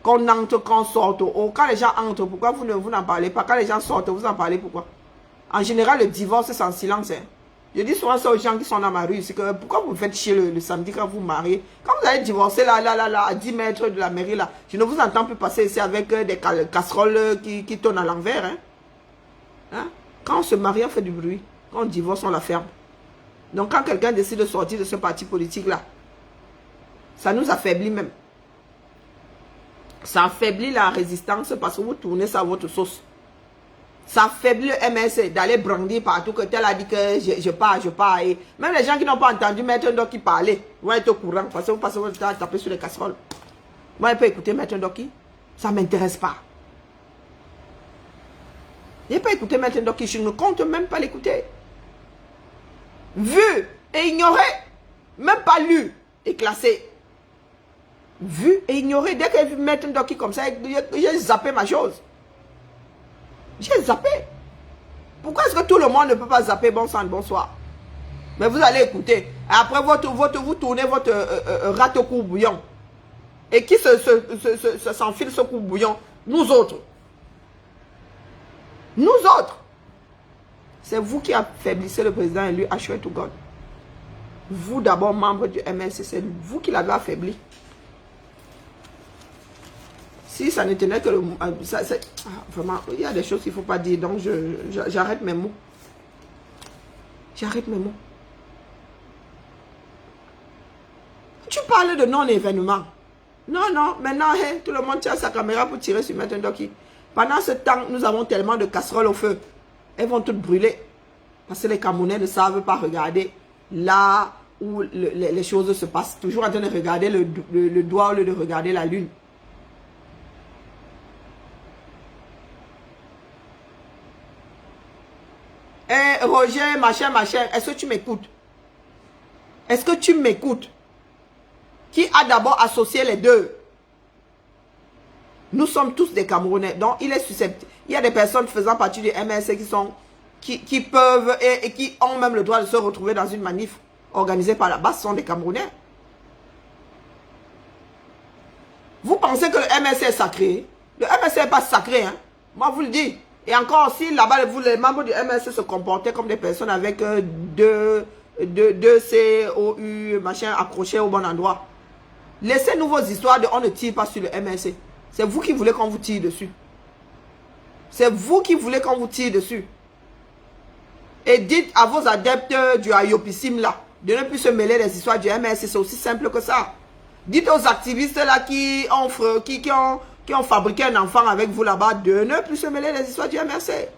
Qu'on entre, qu'on sorte. Quand les gens entrent, pourquoi vous n'en parlez pas? Quand les gens sortent, vous en parlez pourquoi? En général, le divorce, c'est en silence. Hein. Je dis souvent ça aux gens qui sont dans ma rue. C'est que pourquoi vous me faites chier le samedi quand vous mariez? Quand vous allez divorcer là, à 10 mètres de la mairie, là, je ne vous entends plus passer ici avec des casseroles qui tournent à l'envers. Hein? Quand on se marie, on fait du bruit. Quand on divorce, on la ferme. Donc quand quelqu'un décide de sortir de ce parti politique-là, ça nous affaiblit même. Ça affaiblit la résistance parce que vous tournez ça à votre sauce. Ça affaiblit le MSC d'aller brandir partout que tel a dit que je pars. Et même les gens qui n'ont pas entendu Maître Ndoki parler vont être au courant parce que vous passez votre temps à taper sur les casseroles. Moi, je peux écouter Maître Ndoki. Ça ne m'intéresse pas. Je ne peux pas écouter Maître Ndoki. Je ne compte même pas l'écouter. Vu et ignoré. Même pas lu et classé. Vu et ignoré. Dès que j'ai vu Maître Ndoki comme ça, j'ai zappé ma chose. J'ai zappé. Pourquoi est-ce que tout le monde ne peut pas zapper bon sang, bonsoir? Mais vous allez écouter. Après, vous tournez votre râteau court bouillon. Et qui s'enfile ce court bouillon? Nous autres. Nous autres. C'est vous qui affaiblissez le président élu Ashwe Tougon. Vous d'abord, membre du MLC, c'est vous qui l'avez affaibli. Si ça ne tenait que le... vraiment, il y a des choses qu'il ne faut pas dire. Donc, j'arrête mes mots. J'arrête mes mots. Tu parles de non-événement. Non, maintenant, hey, tout le monde tient sa caméra pour tirer sur Maître Ndoki. Pendant ce temps, nous avons tellement de casseroles au feu. Elles vont toutes brûler. Parce que les Camerounais ne savent pas regarder là où les choses se passent. Toujours en train de regarder le doigt au lieu de regarder la lune. Eh, Roger, machin, est-ce que tu m'écoutes? Est-ce que tu m'écoutes? Qui a d'abord associé les deux? Nous sommes tous des Camerounais. Donc, il est susceptible. Il y a des personnes faisant partie du MLC qui peuvent et qui ont même le droit de se retrouver dans une manif organisée par la base. Ce sont des Camerounais. Vous pensez que le MLC est sacré? Le MLC n'est pas sacré, hein? Moi, vous le dis. Et encore, si là-bas, les membres du MLC se comportaient comme des personnes avec deux COU, machin, accrochés au bon endroit. Laissez-nous vos histoires de on ne tire pas sur le MLC. C'est vous qui voulez qu'on vous tire dessus. C'est vous qui voulez qu'on vous tire dessus. Et dites à vos adeptes du Ayopissime là, de ne plus se mêler des histoires du MLC. C'est aussi simple que ça. Dites aux activistes là qui ont fabriqué un enfant avec vous là-bas de ne plus se mêler des histoires du MLC.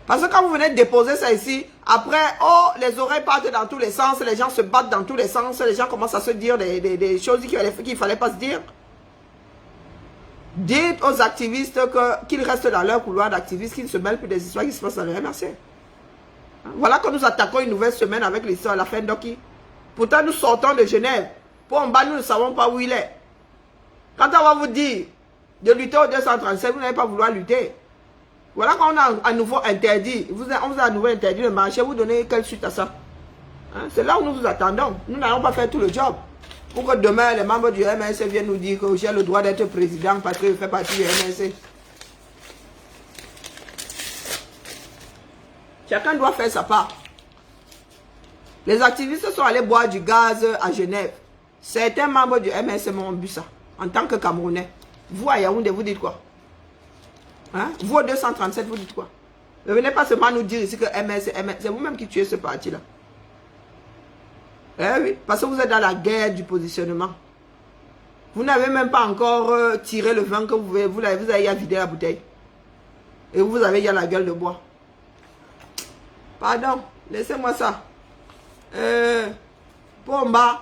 Parce que quand vous venez de déposer ça ici, après, oh, les oreilles partent dans tous les sens, les gens se battent dans tous les sens, les gens commencent à se dire des choses qu'il ne fallait pas se dire. Dites aux activistes qu'ils restent dans leur couloir d'activistes, qu'ils ne se mêlent plus des histoires qui se passent dans le MLC. Voilà que nous attaquons une nouvelle semaine avec l'histoire de la fin Ndoki. Pourtant, nous sortons de Genève. Pomba, nous ne savons pas où il est. Quand on va vous dire de lutter au 237, vous n'allez pas vouloir lutter. Voilà qu'on a à nouveau interdit. On vous a à nouveau interdit le marché. Vous donnez quelle suite à ça? Hein? C'est là où nous vous attendons. Nous n'allons pas faire tout le job. Pour que demain, les membres du MLC viennent nous dire que j'ai le droit d'être président parce que je fais partie du MLC. Chacun doit faire sa part. Les activistes sont allés boire du gaz à Genève. Certains membres du MLC m'ont bu ça. En tant que Camerounais. Vous à Yaoundé, vous dites quoi? Hein? Vous au 237, vous dites quoi? Ne venez pas seulement nous dire ici que MLC, c'est vous-même qui tuez ce parti-là. Eh oui, parce que vous êtes dans la guerre du positionnement. Vous n'avez même pas encore tiré le vin que vous avez à vider la bouteille. Et vous avez à la gueule de bois. Pardon, laissez-moi ça. Pomba,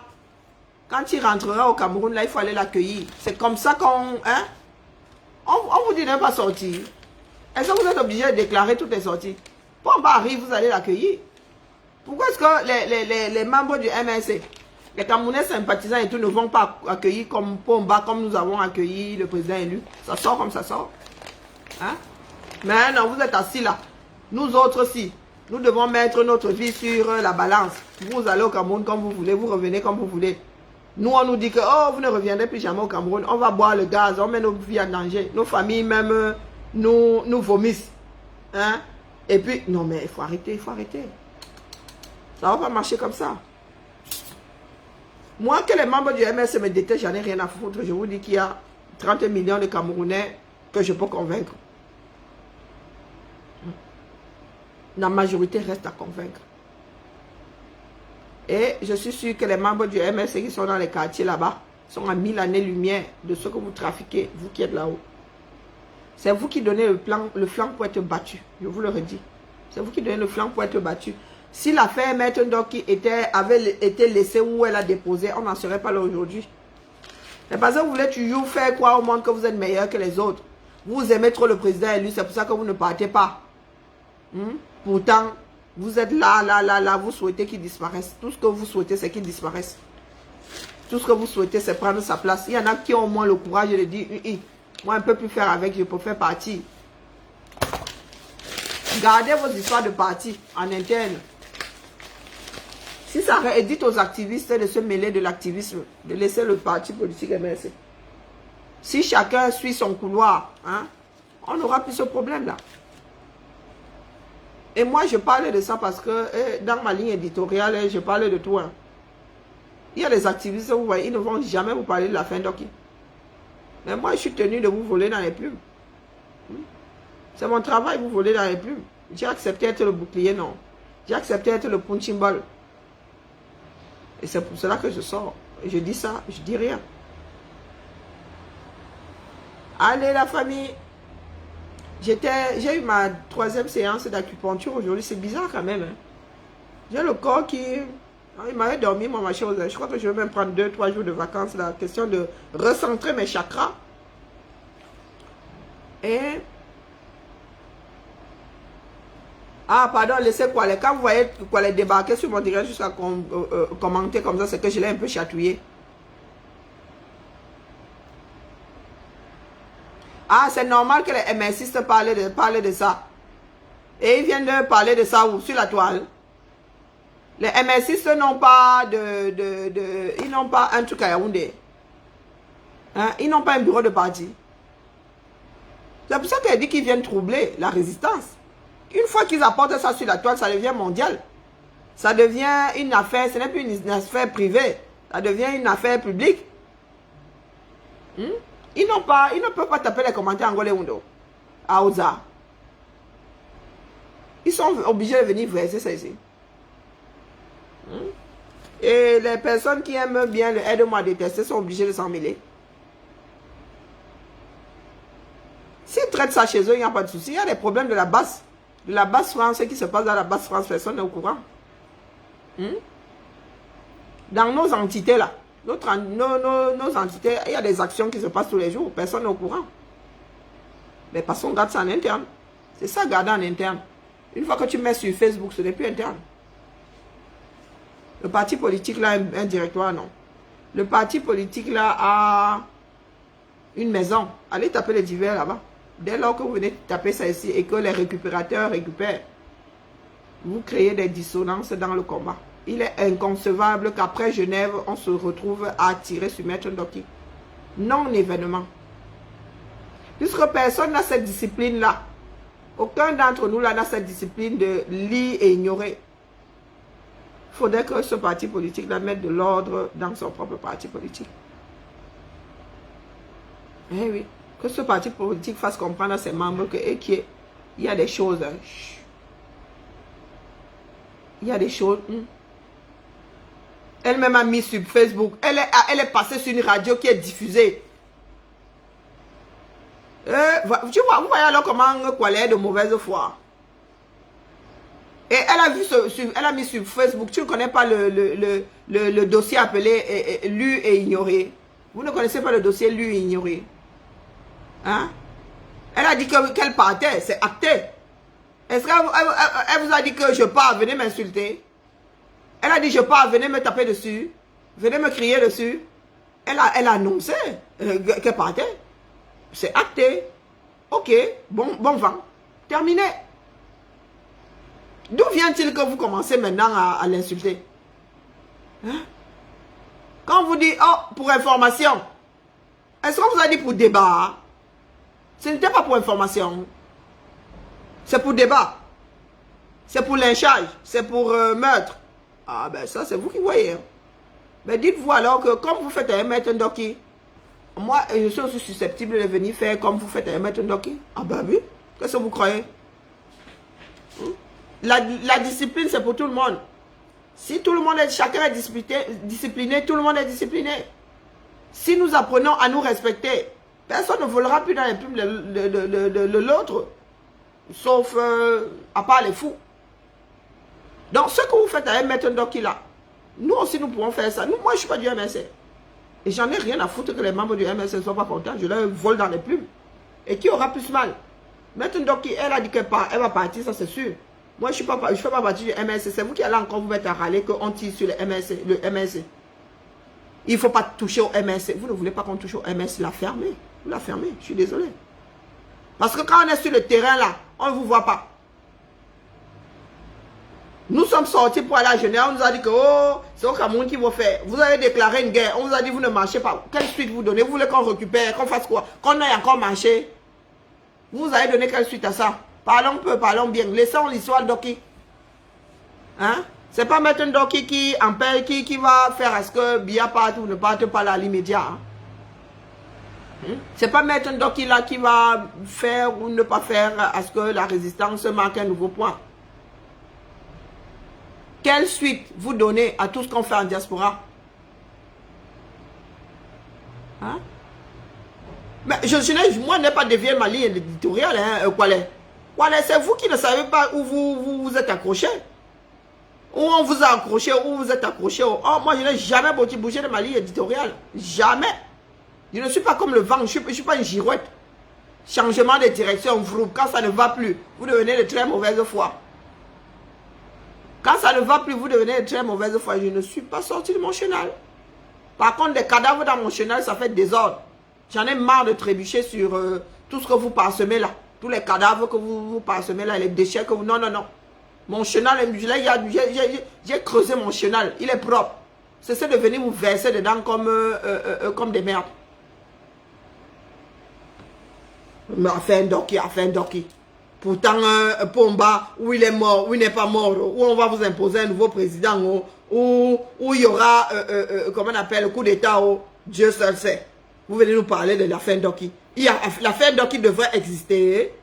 quand il rentrera au Cameroun, là, il faut aller l'accueillir. C'est comme ça qu'on... Hein? On vous dit de ne pas sortir. Est-ce que vous êtes obligé de déclarer toutes les sorties? Pomba arrive, vous allez l'accueillir. Pourquoi est-ce que les membres du MLC, les Camerounais sympathisants et tout, ne vont pas accueillir comme Pomba, comme nous avons accueilli le président élu? Ça sort comme ça sort. Hein? Mais non, vous êtes assis là. Nous autres aussi, nous devons mettre notre vie sur la balance. Vous allez au Cameroun comme vous voulez, vous revenez comme vous voulez. Nous, on nous dit que, oh, vous ne reviendrez plus jamais au Cameroun. On va boire le gaz, on met nos vies en danger. Nos familles même nous vomissent. Hein? Et puis, non mais il faut arrêter, il faut arrêter. Ça ne va pas marcher comme ça. Moi, que les membres du MLC me détestent, j'en ai rien à foutre. Je vous dis qu'il y a 30 millions de Camerounais que je peux convaincre. La majorité reste à convaincre. Et je suis sûr que les membres du MLC qui sont dans les quartiers là-bas sont à 1000 années-lumière de ce que vous trafiquez, vous qui êtes là-haut. C'est vous qui donnez le flanc pour être battu. Je vous le redis. C'est vous qui donnez le flanc pour être battu. Si l'affaire Maître Ndoki avait été laissée où elle a déposé, on n'en serait pas là aujourd'hui. Mais parce que vous voulez toujours faire croire au monde que vous êtes meilleur que les autres. Vous aimez trop le président élu, c'est pour ça que vous ne partez pas. Pourtant, vous êtes là, vous souhaitez qu'il disparaisse. Tout ce que vous souhaitez, c'est qu'il disparaisse. Tout ce que vous souhaitez, c'est prendre sa place. Il y en a qui ont au moins le courage de dire, moi, un peu plus faire avec, je peux faire partie. Gardez vos histoires de parti en interne. Si ça dites aux activistes de se mêler de l'activisme, de laisser le parti politique MLC. Si chacun suit son couloir, on n'aura plus ce problème-là. Et moi, je parle de ça parce que dans ma ligne éditoriale, je parle de tout. Il y a des activistes, vous voyez, ils ne vont jamais vous parler de la fin d'Oki. Mais moi, je suis tenu de vous voler dans les plumes. C'est mon travail, vous voler dans les plumes. J'ai accepté d'être le bouclier, non. J'ai accepté d'être le punching ball. Et c'est pour cela que je sors. Et je dis ça, je dis rien. Allez la famille. J'ai eu ma 3e séance d'acupuncture aujourd'hui. C'est bizarre quand même. J'ai le corps qui... Il m'avait dormi, moi, ma chose. Je crois que je vais même prendre 2-3 jours de vacances. La question de recentrer mes chakras. Et... Ah, pardon, laissez quoi. Quand vous voyez quoi les débarquer sur mon direct jusqu'à commenter comme ça, c'est que je l'ai un peu chatouillé. Ah, c'est normal que les MSistes parlent de ça. Et ils viennent de parler de ça où? Sur la toile. Les MSistes n'ont pas ils n'ont pas un truc à Yaoundé. Ils n'ont pas un bureau de parti. C'est pour ça qu'elle dit qu'ils viennent troubler la résistance. Une fois qu'ils apportent ça sur la toile, ça devient mondial. Ça devient une affaire, ce n'est plus une affaire privée. Ça devient une affaire publique. Ils ne peuvent pas taper les commentaires angolais Undo. À Oza. Ils sont obligés de venir verser ça ici. Et les personnes qui aiment bien le aide-moi à détester sont obligées de s'en mêler. S'ils traitent ça chez eux, il n'y a pas de souci. Il y a des problèmes de la basse. De la basse France, ce qui se passe dans la basse France, personne n'est au courant. Dans nos entités là, nos entités, il y a des actions qui se passent tous les jours, personne n'est au courant. Mais passons, garde ça en interne. C'est ça, garder en interne. Une fois que tu mets sur Facebook, ce n'est plus interne. Le parti politique là, un directoire, non. Le parti politique là a une maison. Allez taper les divers là-bas. Dès lors que vous venez taper ça ici et que les récupérateurs récupèrent, vous créez des dissonances dans le combat. Il est inconcevable qu'après Genève, on se retrouve à tirer sur Maître Ndoki. Non-événement. Puisque personne n'a cette discipline-là. Aucun d'entre nous là n'a cette discipline de lire et ignorer. Il faudrait que ce parti politique-là mette de l'ordre dans son propre parti politique. Eh oui. Que ce parti politique fasse comprendre à ses membres qu'il y a des choses. Il y a des choses. Elle-même a mis sur Facebook. Elle est passée sur une radio qui est diffusée. Tu vois, vous voyez alors comment elle est de mauvaise foi. Et elle a mis sur Facebook. Tu ne connais pas le dossier appelé lu et ignoré. Vous ne connaissez pas le dossier lu et ignoré. Elle a dit qu'elle partait, c'est acté. Est-ce qu'elle vous a dit que je pars, venez m'insulter? Elle a dit je pars, venez me taper dessus, venez me crier dessus. Elle a annoncé qu'elle partait. C'est acté. Ok, bon vent. Terminé. D'où vient-il que vous commencez maintenant à l'insulter? Quand vous dites, oh, pour information, est-ce qu'on vous a dit pour débat? Ce n'était pas pour information. C'est pour débat. C'est pour lynchage. C'est pour meurtre. Ah ben ça, c'est vous qui voyez. Mais dites-vous alors que comme vous faites un Maître Ndoki, moi, je suis aussi susceptible de venir faire comme vous faites un Maître Ndoki. Ah ben oui. Qu'est-ce que vous croyez? La discipline, c'est pour tout le monde. Si tout le monde est, chacun est discipliné, tout le monde est discipliné. Si nous apprenons à nous respecter, personne ne volera plus dans les plumes de l'autre. Sauf à part les fous. Donc ce que vous faites avec Maître Ndoki là, nous aussi nous pouvons faire ça. Moi je ne suis pas du MSC. Et j'en ai rien à foutre que les membres du MSC ne soient pas contents. Je leur vole dans les plumes. Et qui aura plus mal? Maintenant, donc, elle a dit qu'elle va partir, ça c'est sûr. Moi, je ne fais pas partie du MSC. C'est vous qui allez encore vous mettre à râler qu'on tire sur le MSC. Il ne faut pas toucher au MSC. Vous ne voulez pas qu'on touche au MSC, la fermez. Vous la fermez, je suis désolé. Parce que quand on est sur le terrain là, on ne vous voit pas. Nous sommes sortis pour aller à Genève, on nous a dit que oh, c'est au Cameroun qu'il faut faire. Vous avez déclaré une guerre, on vous a dit vous ne marchez pas. Quelle suite vous donnez? Vous voulez qu'on récupère, qu'on fasse quoi? Qu'on aille encore marcher? Vous avez donné quelle suite à ça? Parlons peu, parlons bien. Laissons l'histoire Ndoki. Hein? C'est pas Maître Ndoki qui empêche, qui va faire à ce que Biya parte ou ne parte pas là à l'immédiat. Hein? C'est pas Maître Ndoki là qui va faire ou ne pas faire à ce que la résistance marque un nouveau point. Quelle suite vous donnez à tout ce qu'on fait en diaspora? Hein? Mais moi, je n'ai pas dévié ma ligne éditoriale. Hein, c'est vous qui ne savez pas où vous êtes accroché. Où on vous a accroché, où vous êtes accroché. Oh, moi, je n'ai jamais bougé de ma ligne éditoriale. Jamais. Je ne suis pas comme le vent. Je ne suis pas une girouette. Changement de direction, quand ça ne va plus, vous devenez de très mauvaise foi. Quand ça ne va plus, vous devenez de très mauvaise foi. Je ne suis pas sorti de mon chenal. Par contre, des cadavres dans mon chenal, ça fait désordre. J'en ai marre de trébucher sur tout ce que vous parsemez là. Tous les cadavres que vous parsemez là, les déchets que vous... Non, non, non. Mon chenal, j'ai creusé mon chenal. Il est propre. Cessez de venir vous verser dedans comme des merdes. Mais affaire Ndoki. Pourtant, Pomba, où il est mort, où il n'est pas mort, où on va vous imposer un nouveau président, où il y aura, comment on appelle, le coup d'État, Dieu seul sait. Vous venez nous parler de l'affaire Ndoki. L'affaire Ndoki devrait exister.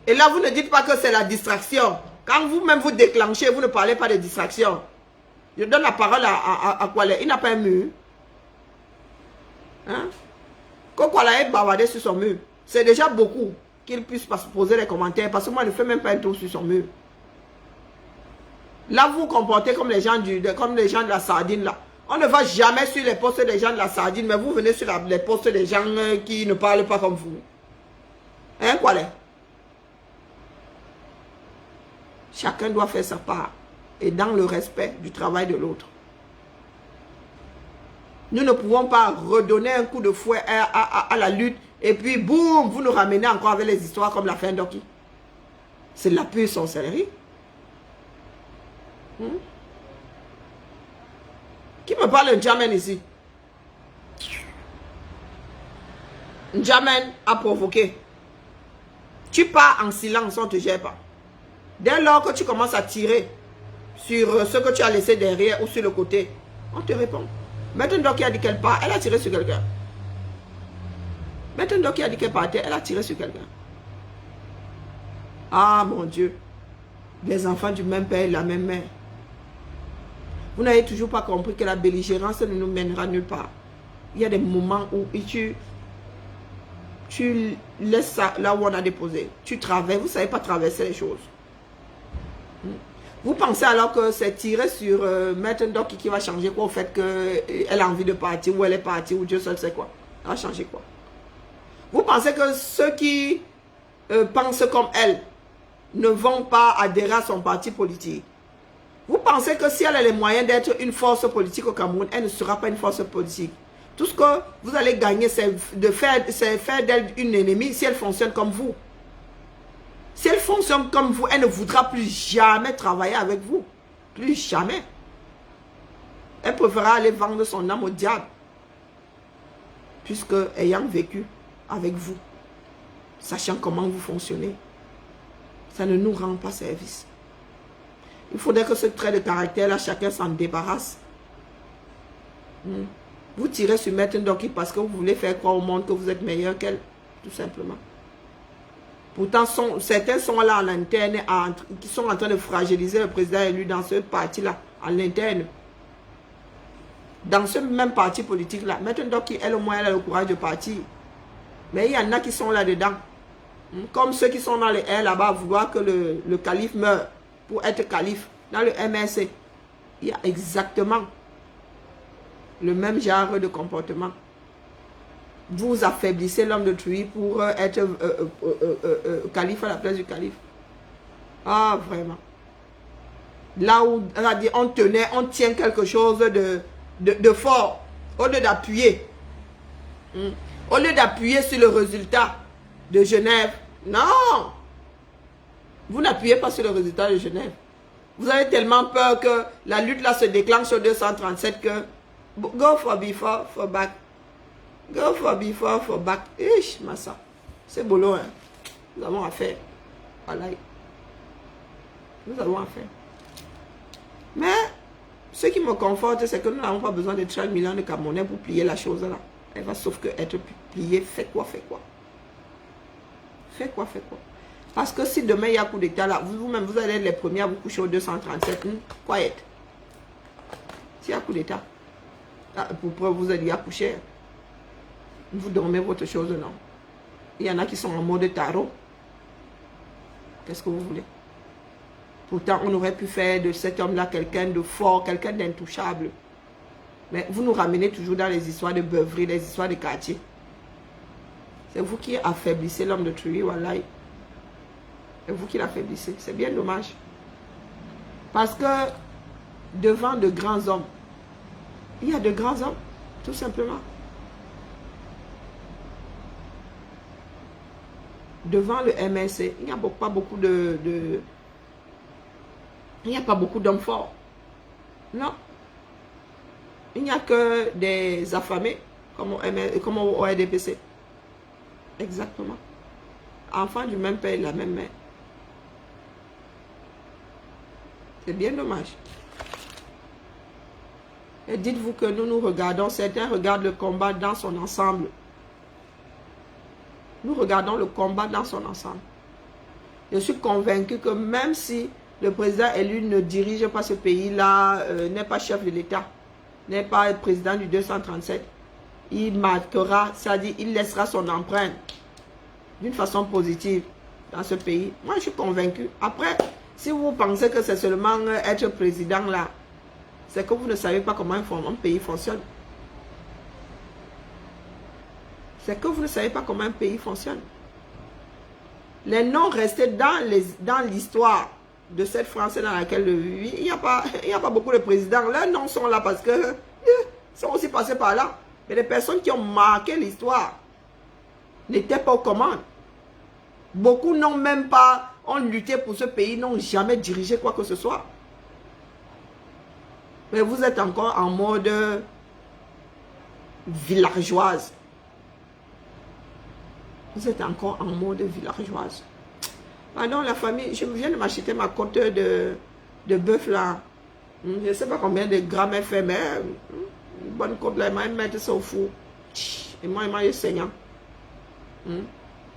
Et là, vous ne dites pas que c'est la distraction. Quand vous-même vous déclenchez, vous ne parlez pas de distraction. Je donne la parole à Kwale. Il n'a pas un mur. Hein? Quand Kwale est bavardé sur son mur, c'est déjà beaucoup qu'il puisse poser des commentaires. Parce que moi, je ne fais même pas un tour sur son mur. Là, vous vous comportez comme les gens de la sardine là. On ne va jamais sur les postes des gens de la sardine, mais vous venez sur les postes des gens qui ne parlent pas comme vous. Hein, quoi là? Chacun doit faire sa part. Et dans le respect du travail de l'autre. Nous ne pouvons pas redonner un coup de fouet à la lutte. Et puis, boum, vous nous ramenez encore avec les histoires comme l'affaire Ndoki. C'est de la pure sorcellerie. Qui me parle de N'Djamène ici? N'Djamène a provoqué. Tu pars en silence, on ne te gère pas. Dès lors que tu commences à tirer sur ce que tu as laissé derrière ou sur le côté, on te répond. Maître Ndoki a dit qu'elle part, elle a tiré sur quelqu'un. Maître Ndoki a dit qu'elle partait, elle a tiré sur quelqu'un. Ah mon Dieu. Les enfants du même père et la même mère. Vous n'avez toujours pas compris que la belligérance ne nous mènera nulle part. Il y a des moments où tu laisses ça là où on a déposé. Tu traverses, vous ne savez pas traverser les choses. Vous pensez alors que c'est tiré sur Maître Ndoki qui va changer quoi au fait qu'elle a envie de partir ou elle est partie ou Dieu seul sait quoi. Elle va changer quoi. Vous pensez que ceux qui pensent comme elle ne vont pas adhérer à son parti politique. Vous pensez que si elle a les moyens d'être une force politique au Cameroun, elle ne sera pas une force politique. Tout ce que vous allez gagner, c'est faire d'elle une ennemie si elle fonctionne comme vous. Si elle fonctionne comme vous, elle ne voudra plus jamais travailler avec vous. Plus jamais. Elle préférera aller vendre son âme au diable. Puisque, ayant vécu avec vous, sachant comment vous fonctionnez, ça ne nous rend pas service. Il faudrait que ce trait de caractère-là, chacun s'en débarrasse. Vous tirez sur Maître Ndoki parce que vous voulez faire croire au monde que vous êtes meilleur qu'elle, tout simplement. Pourtant, certains sont là en interne, qui sont en train de fragiliser le président élu dans ce parti-là, en interne. Dans ce même parti politique-là. Maintenant, qui elle, au moins, elle a le courage de partir. Mais il y en a qui sont là-dedans. Comme ceux qui sont dans les airs là-bas, vouloir que le calife meure pour être calife. Dans le MRC, il y a exactement le même genre de comportement. Vous affaiblissez l'homme de Truy pour être calife à la place du calife. Ah, vraiment. Là où on tient quelque chose de fort, au lieu d'appuyer. Au lieu d'appuyer sur le résultat de Genève. Non! Vous n'appuyez pas sur le résultat de Genève. Vous avez tellement peur que la lutte là se déclenche sur 237 que go for before, for back. Go for before, for back. Ish, massa. C'est boulot, hein. Nous avons affaire. Voilà. Nous avons affaire. Mais, ce qui me conforte, c'est que nous n'avons pas besoin de 30 millions de Camerounais pour plier la chose là. Elle va sauf que être pliée, fait quoi, fait quoi. Fait quoi, fait quoi. Parce que si demain il y a coup d'état là, vous-même vous allez être les premiers à vous coucher au 237. Quiet. S'il y a coup d'état, pour preuve vous allez y accoucher. Vous dormez votre chose, non. Il y en a qui sont en mode tarot. Qu'est-ce que vous voulez? Pourtant, on aurait pu faire de cet homme-là quelqu'un de fort, quelqu'un d'intouchable. Mais vous nous ramenez toujours dans les histoires de beuverie, les histoires de quartier. C'est vous qui affaiblissez l'homme de Truy, wallahi. C'est vous qui l'affaiblissez. C'est bien dommage. Parce que devant de grands hommes, il y a de grands hommes, tout simplement. Devant le MRC, il n'y a pas beaucoup il n'y a pas beaucoup d'hommes forts. Non. Il n'y a que des affamés, comme au RDPC. Exactement. Enfants du même père et de la même mère. C'est bien dommage. Et dites-vous que nous regardons, certains regardent le combat dans son ensemble. Nous regardons le combat dans son ensemble. Je suis convaincu que même si le président élu ne dirige pas ce pays-là, n'est pas chef de l'État, n'est pas président du 237, il marquera, c'est-à-dire il laissera son empreinte d'une façon positive dans ce pays. Moi, je suis convaincu. Après, si vous pensez que c'est seulement être président là, c'est que vous ne savez pas comment un pays fonctionne. C'est que vous ne savez pas comment un pays fonctionne. Les noms restés dans l'histoire de cette France dans laquelle je vis, il n'y a pas beaucoup de présidents. Leurs noms sont là parce que ils sont aussi passés par là. Mais les personnes qui ont marqué l'histoire n'étaient pas aux commandes. Beaucoup n'ont même pas, ont lutté pour ce pays, n'ont jamais dirigé quoi que ce soit. Mais vous êtes encore en mode villageoise. Vous êtes encore en mode villageoise. Pardon, la famille, je viens de m'acheter ma côte de bœuf là. Je ne sais pas combien de grammes elle fait, mais une bonne côte là, elle m'a mettre ça au four. Et moi, il m'a saignant.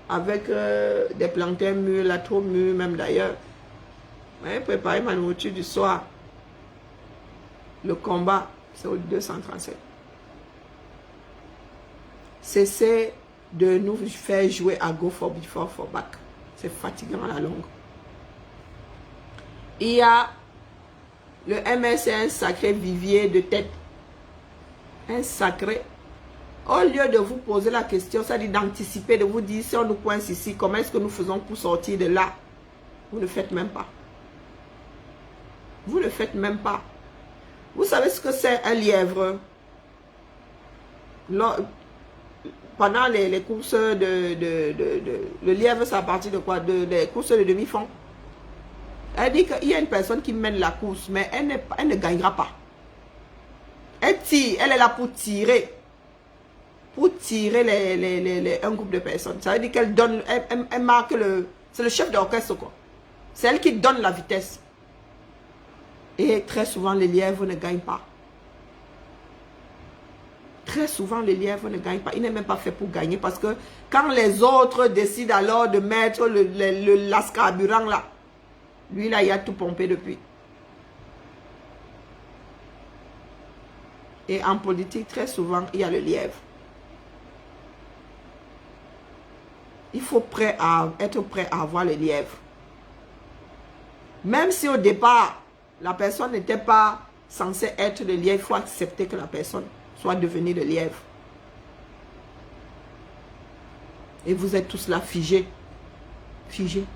Avec des plantains mûrs, là, trop mûrs même d'ailleurs. J'ai préparé ma nourriture du soir. Le combat, c'est au 237. Cessez de nous faire jouer à go for before, for back. C'est fatigant à la longue. Il y a le MRC, un sacré vivier de tête. Un sacré. Au lieu de vous poser la question, c'est-à-dire d'anticiper, de vous dire si on nous coince ici, comment est-ce que nous faisons pour sortir de là? Vous ne faites même pas. Vous ne faites même pas. Vous savez ce que c'est un lièvre? Pendant les courses le lièvre, c'est à partir de quoi? Des courses de demi-fond. Elle dit qu'il y a une personne qui mène la course, mais elle ne gagnera pas. Elle tire, elle est là pour tirer. Pour tirer un groupe de personnes. Ça veut dire qu'elle donne, elle marque c'est le chef d'orchestre, quoi. C'est elle qui donne la vitesse. Et très souvent, les lièvres ne gagnent pas. Très souvent, les lièvres ne gagnent pas. Il n'est même pas fait pour gagner parce que quand les autres décident alors de mettre l'ascarburant là, lui là, il a tout pompé depuis. Et en politique, très souvent, il y a le lièvre. Il faut être prêt à avoir le lièvre. Même si au départ, la personne n'était pas censée être le lièvre, il faut accepter que la personne soit devenue le lièvre. Et vous êtes tous là figés. Figés.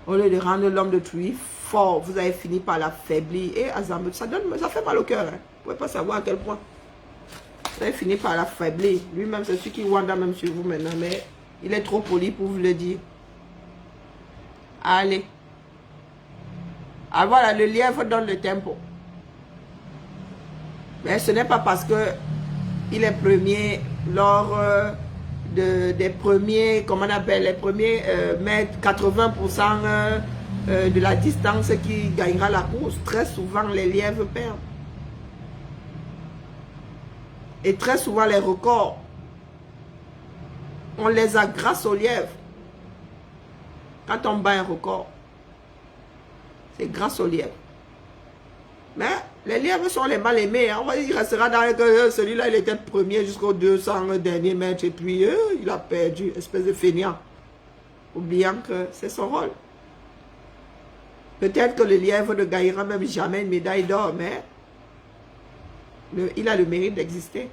Au lieu de rendre l'homme de Trouy fort, vous avez fini par l'affaiblir. Et Azam, ça fait mal au cœur. Hein. Vous ne pouvez pas savoir à quel point. Vous avez fini par l'affaiblir. Lui-même, c'est celui qui wanda même sur vous maintenant. Mais il est trop poli pour vous le dire. Allez. Ah voilà, le lièvre donne le tempo. Mais ce n'est pas parce que il est premier lors des premiers, comment on appelle, les premiers mètres, 80% de la distance qui gagnera la course. Très souvent, les lièvres perdent. Et très souvent, les records, on les a grâce aux lièvres. Quand on bat un record, c'est grâce aux lièvres. Mais les lièvres sont les mal aimés. Hein. On va dire qu'il restera dans celui-là, il était premier jusqu'aux 200 derniers mètres. Et puis, il a perdu, espèce de fainéant. Oubliant que c'est son rôle. Peut-être que le lièvre ne gagnera même jamais une médaille d'or, mais il a le mérite d'exister.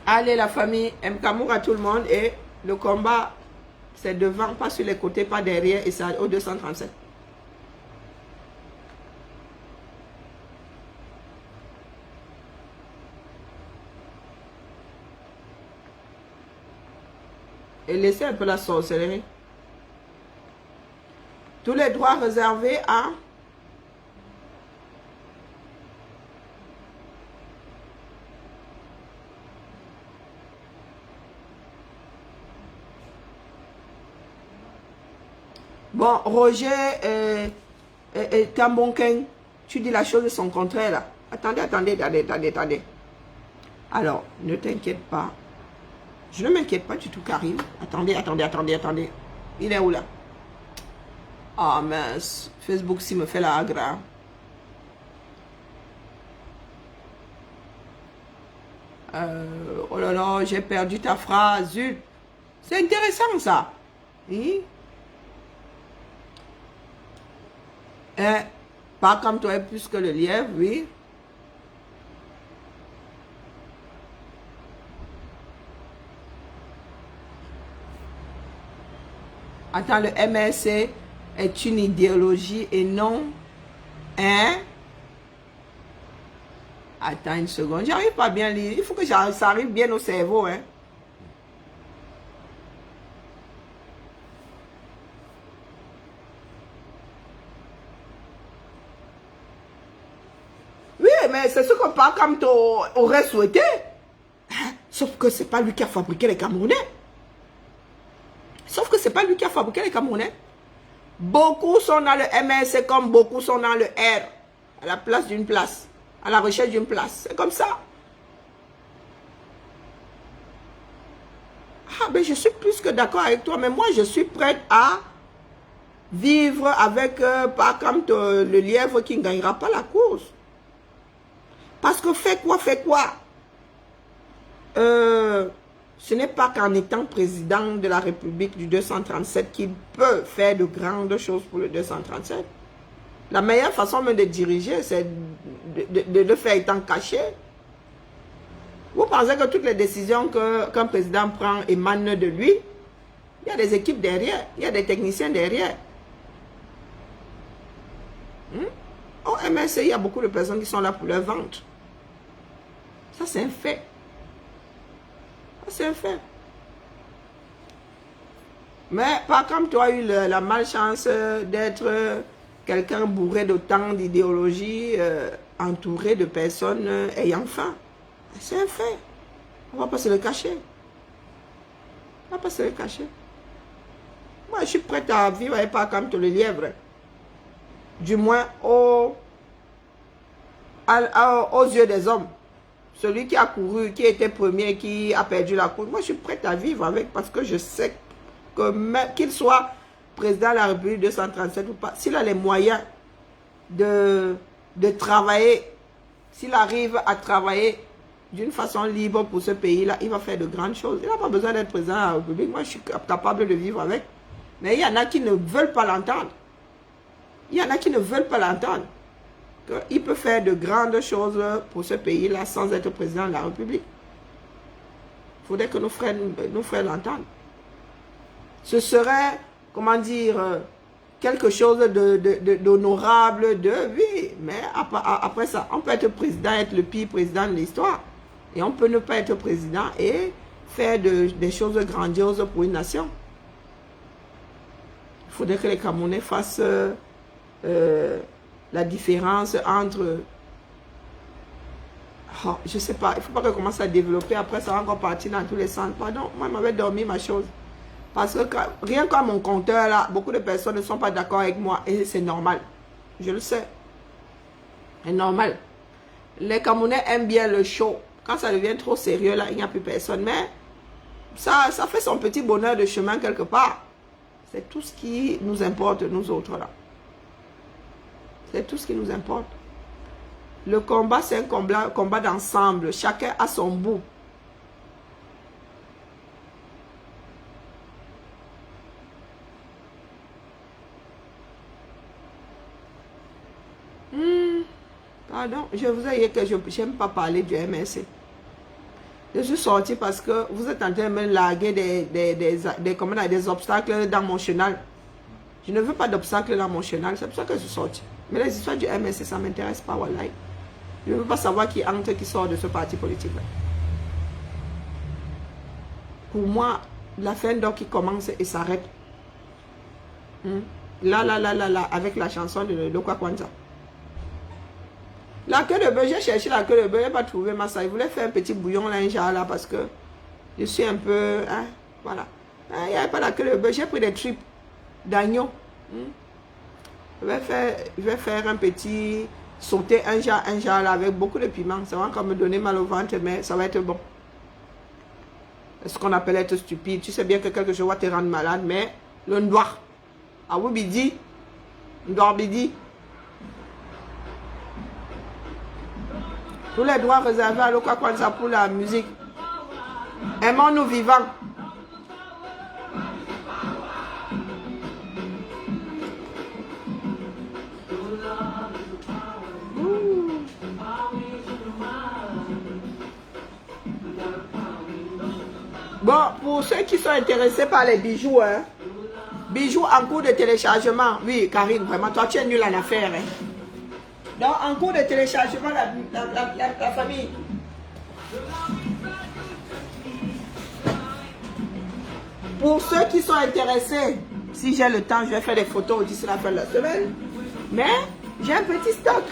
Allez la famille, Mkamour à tout le monde et le combat c'est devant, pas sur les côtés, pas derrière et c'est au 237. Et laissez un peu la sorcellerie. Tous les droits réservés à bon, Roger Tambonken, tu dis la chose de son contraire là. Attendez. Alors, ne t'inquiète pas. Je ne m'inquiète pas du tout, Karim. Attendez. Il est où là? Ah mince, Facebook s'il me fait la agra. Oh là là, j'ai perdu ta phrase. Zut. C'est intéressant ça. Oui? Pas comme toi, plus que le lièvre, oui. Attends, le MRC est une idéologie et non hein? Attends une seconde, j'arrive pas bien à lire. Il faut que ça arrive bien au cerveau, hein. Oui, mais c'est ce que pas comme tu aurais souhaité. Sauf que c'est pas lui qui a fabriqué les Camerounais. Beaucoup sont dans le MRC comme beaucoup sont dans le R. À la place d'une place. À la recherche d'une place. C'est comme ça. Ah, ben je suis plus que d'accord avec toi. Mais moi, je suis prête à vivre avec, pas comme le lièvre qui ne gagnera pas la course. Parce que fait quoi? Ce n'est pas qu'en étant président de la République du 237 qu'il peut faire de grandes choses pour le 237. La meilleure façon de diriger, c'est de le faire étant caché. Vous pensez que toutes les décisions qu'un président prend émanent de lui? Il y a des équipes derrière, il y a des techniciens derrière. Au MSC, il y a beaucoup de personnes qui sont là pour leur vente. Ça, c'est un fait. C'est un fait. Mais pas comme tu as eu la malchance d'être quelqu'un bourré de tant d'idéologie, entouré de personnes ayant faim. C'est un fait. On ne va pas se le cacher. On ne va pas se le cacher. Moi, je suis prête à vivre avec pas comme le lièvre. Du moins aux yeux des hommes. Celui qui a couru, qui était premier, qui a perdu la course, moi je suis prête à vivre avec parce que je sais qu'il soit président de la République 237 ou pas, s'il a les moyens de travailler, s'il arrive à travailler d'une façon libre pour ce pays-là, il va faire de grandes choses. Il n'a pas besoin d'être président de la République. Moi, je suis capable de vivre avec. Mais il y en a qui ne veulent pas l'entendre. Il y en a qui ne veulent pas l'entendre. Il peut faire de grandes choses pour ce pays-là sans être président de la République. Il faudrait que nos frères l'entendent. Ce serait, comment dire, quelque chose d'honorable, oui. Mais après ça, on peut être président, être le pire président de l'histoire. Et on peut ne pas être président et faire des choses grandioses pour une nation. Il faudrait que les Camerounais fassent la différence entre... Oh, je ne sais pas, il ne faut pas que je commence à développer. Après, ça va encore partir dans tous les sens. Pardon, moi, je m'avais dormi ma chose. Parce que rien qu'à mon compteur, là, beaucoup de personnes ne sont pas d'accord avec moi. Et c'est normal. Je le sais. C'est normal. Les Camerounais aiment bien le show. Quand ça devient trop sérieux, là, il n'y a plus personne. Mais ça fait son petit bonheur de chemin quelque part. C'est tout ce qui nous importe, nous autres, là. C'est tout ce qui nous importe. Le combat, c'est un combat d'ensemble. Chacun a son bout. Pardon, je vous ai dit que je n'aime pas parler du MSC. Je suis sortie parce que vous êtes en train de me larguer des obstacles dans mon chenal. Je ne veux pas d'obstacles dans mon chenal, c'est pour ça que je suis sortie. Mais les histoires du MSC, ça ne m'intéresse pas, wallahi. Je ne veux pas savoir qui entre, qui sort de ce parti politique-là. Pour moi, la fin d'or qui commence et s'arrête. Là, avec la chanson de Lokwa Kwanza. La queue de bœuf, j'ai cherché la queue de bœuf, je n'ai pas trouvé ma ça. Il voulait faire un petit bouillon là, là, parce que je suis un peu... Hein, voilà. Il n'y avait pas la queue de bœuf, j'ai pris des tripes d'agneau. Je vais faire un petit... Sauter un jar là, avec beaucoup de piment. Ça va encore me donner mal au ventre, mais ça va être bon. C'est ce qu'on appelle être stupide. Tu sais bien que quelque chose va te rendre malade, mais le noir. Ah oui, bidi. Noir bidi. Tous les droits réservés à Lokwa Kwanza pour la musique. Aimons-nous vivants. Bon, pour ceux qui sont intéressés par les bijoux, hein, bijoux en cours de téléchargement. Oui, Karine, vraiment, toi tu es nul en affaires. Hein. Donc, en cours de téléchargement, la famille. Pour ceux qui sont intéressés, si j'ai le temps, je vais faire des photos d'ici la fin de la semaine. Mais j'ai un petit stock.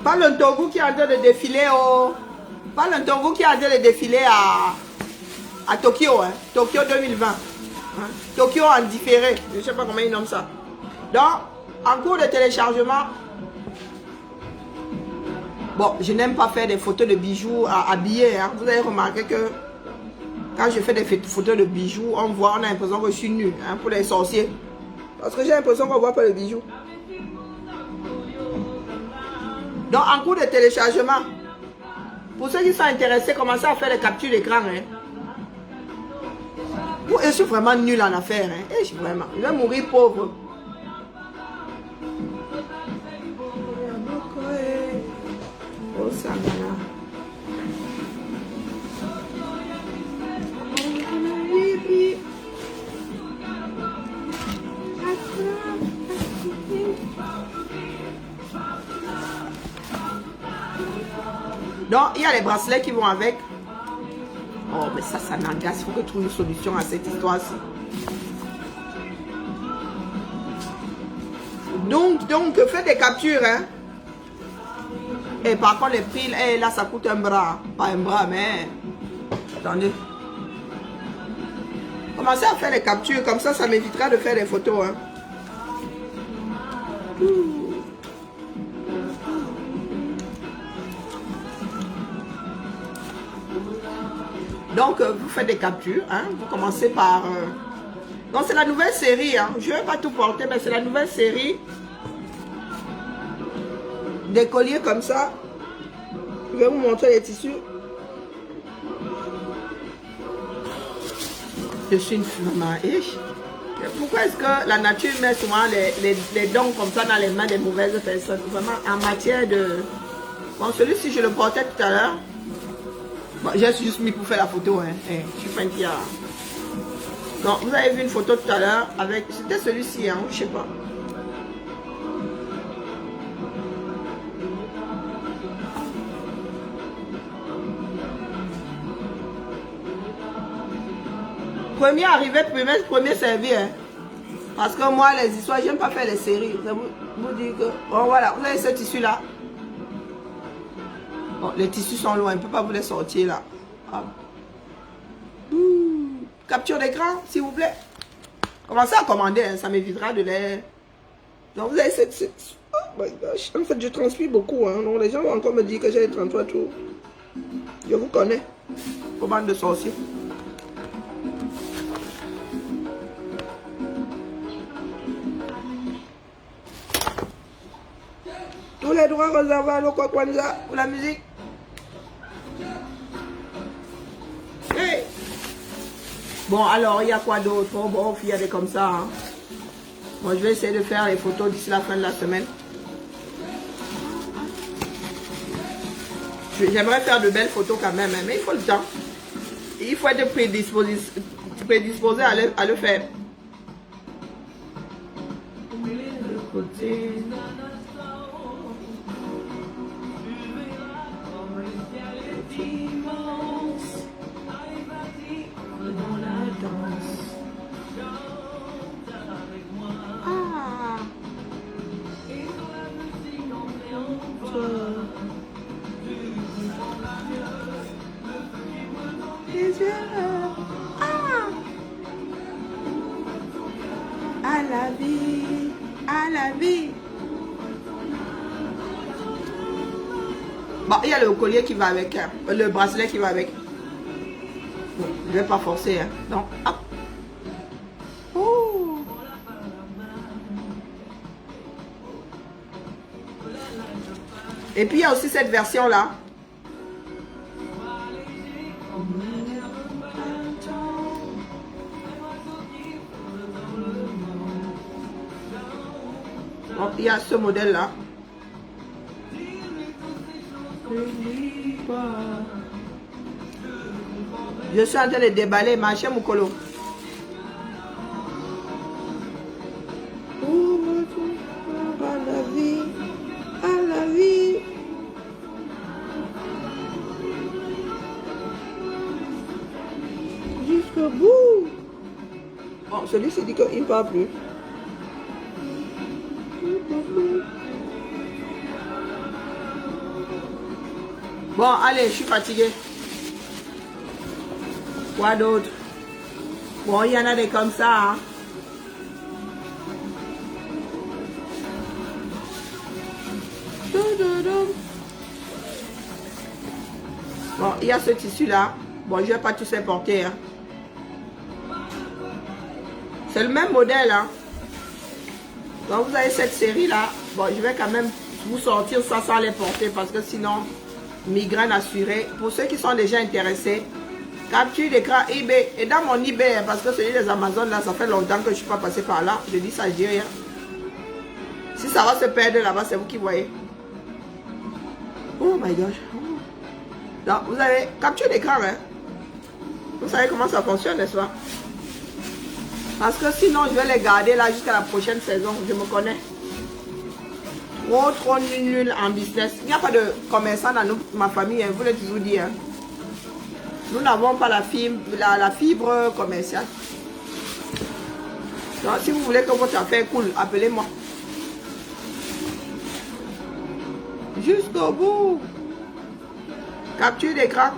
Pas le Togo qui est en train de défiler au... Pas le Togo qui est en train de défiler à Tokyo, hein. Tokyo 2020. Hein. Tokyo en différé. Je ne sais pas comment ils nomment ça. Donc, en cours de téléchargement... Bon, je n'aime pas faire des photos de bijoux habillés. Hein. Vous avez remarqué que quand je fais des photos de bijoux, on a l'impression que je suis nue, hein, pour les sorciers. Parce que j'ai l'impression qu'on ne voit pas les bijoux. Donc, en cours de téléchargement, pour ceux qui sont intéressés, commencez à faire des captures d'écran. Hein. Je suis vraiment nul en affaires. Hein. Je suis vraiment. Je vais mourir pauvre. Oh, ça va. Donc, il y a les bracelets qui vont avec. Oh, mais ça n'engage. Il faut que je trouve une solution à cette histoire-ci. Donc, faites des captures. Hein. Et par contre, les prix, là, ça coûte un bras. Pas un bras, mais... Attendez. Commencez à faire les captures. Comme ça m'évitera de faire des photos. Hein. Donc, vous faites des captures. Hein. Vous commencez par... Donc, c'est la nouvelle série. Hein. Je ne vais pas tout porter, mais c'est la nouvelle série. Des colliers comme ça. Je vais vous montrer les tissus. Je suis une maman. Pourquoi est-ce que la nature met souvent les dons comme ça dans les mains des mauvaises personnes? Vraiment, en matière de... Bon, celui-ci, je le portais tout à l'heure. Bon, j'ai juste mis pour faire la photo. Hein. Je suis fan qui a... Donc, vous avez vu une photo tout à l'heure avec... C'était celui-ci, hein, je sais pas. Premier arrivé, premier servi. Hein. Parce que moi, les histoires, j'aime pas faire les séries. Ça vous dit que... Bon, voilà, vous avez ce tissu-là. Bon, les tissus sont loin, on ne peut pas vous les sortir là. Ah. Capture d'écran, s'il vous plaît. Commencez à commander, hein, ça m'évitera de les... Donc, vous avez cette... Oh my gosh. En fait, je transpire beaucoup. Hein. Donc, les gens vont encore me dire que j'ai 33 tours. Je vous connais. Vos bandes de sorciers. Tous les droits réservés à Loko Kwanza pour la musique. Hey. Bon, alors, il y a quoi d'autre? Oh, bon, il y a des comme ça. Hein. Bon, je vais essayer de faire les photos d'ici la fin de la semaine. J'aimerais faire de belles photos quand même, hein, mais il faut le temps. Il faut être prédisposé à le faire. À la vie, à la vie. Bon, il y a le collier qui va avec, hein, le bracelet qui va avec. Bon, je ne vais pas forcer. Hein. Donc, hop. Oh. Et puis, il y a aussi cette version-là. Donc, il y a ce modèle-là. Je suis en train de déballer ma chère Moukolo. À la vie, à la vie. Jusqu'au bout. Bon, celui-ci dit qu'il ne parle plus. Bon, allez, je suis fatiguée. Quoi d'autre? Bon, il y en a des comme ça. Hein. Bon, il y a ce tissu-là. Bon, je ne vais pas tous les porter. Hein. C'est le même modèle. Hein. Donc, vous avez cette série-là. Bon, je vais quand même vous sortir ça sans les porter parce que sinon, migraine assurée. Pour ceux qui sont déjà intéressés, capture d'écran eBay. Et dans mon eBay, parce que celui des Amazon, là, ça fait longtemps que je ne suis pas passé par là. Je dis ça, je dis rien. Si ça va se perdre là-bas, c'est vous qui voyez. Oh my gosh. Donc, vous avez capture d'écran, hein. Vous savez comment ça fonctionne, n'est-ce pas? Parce que sinon, je vais les garder là jusqu'à la prochaine saison. Je me connais. Trop nul en business. Il n'y a pas de commerçant dans ma famille, hein, vous l'avez toujours dit. Hein. Nous n'avons pas la fibre commerciale. Donc, si vous voulez que votre affaire coule, appelez-moi. Jusqu'au bout. Capture d'écran.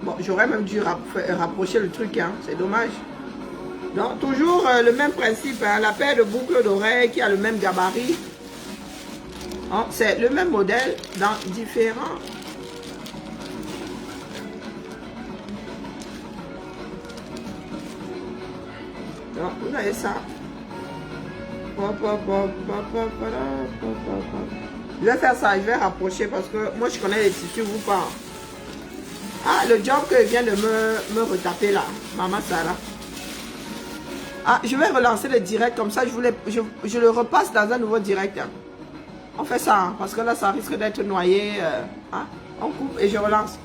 Bon, j'aurais même dû rapprocher le truc, hein. C'est dommage. Donc, toujours le même principe, hein, la paire de boucles d'oreilles qui a le même gabarit. Oh, c'est le même modèle dans différents. Donc, vous avez ça. Je vais faire ça, je vais rapprocher parce que moi je connais les tissus, vous pas. Ah, le job que vient de me retaper là, Maman Sarah. Ah, je vais relancer le direct comme ça, je le repasse dans un nouveau direct. On fait ça, hein, parce que là ça risque d'être noyé. Hein. On coupe et je relance.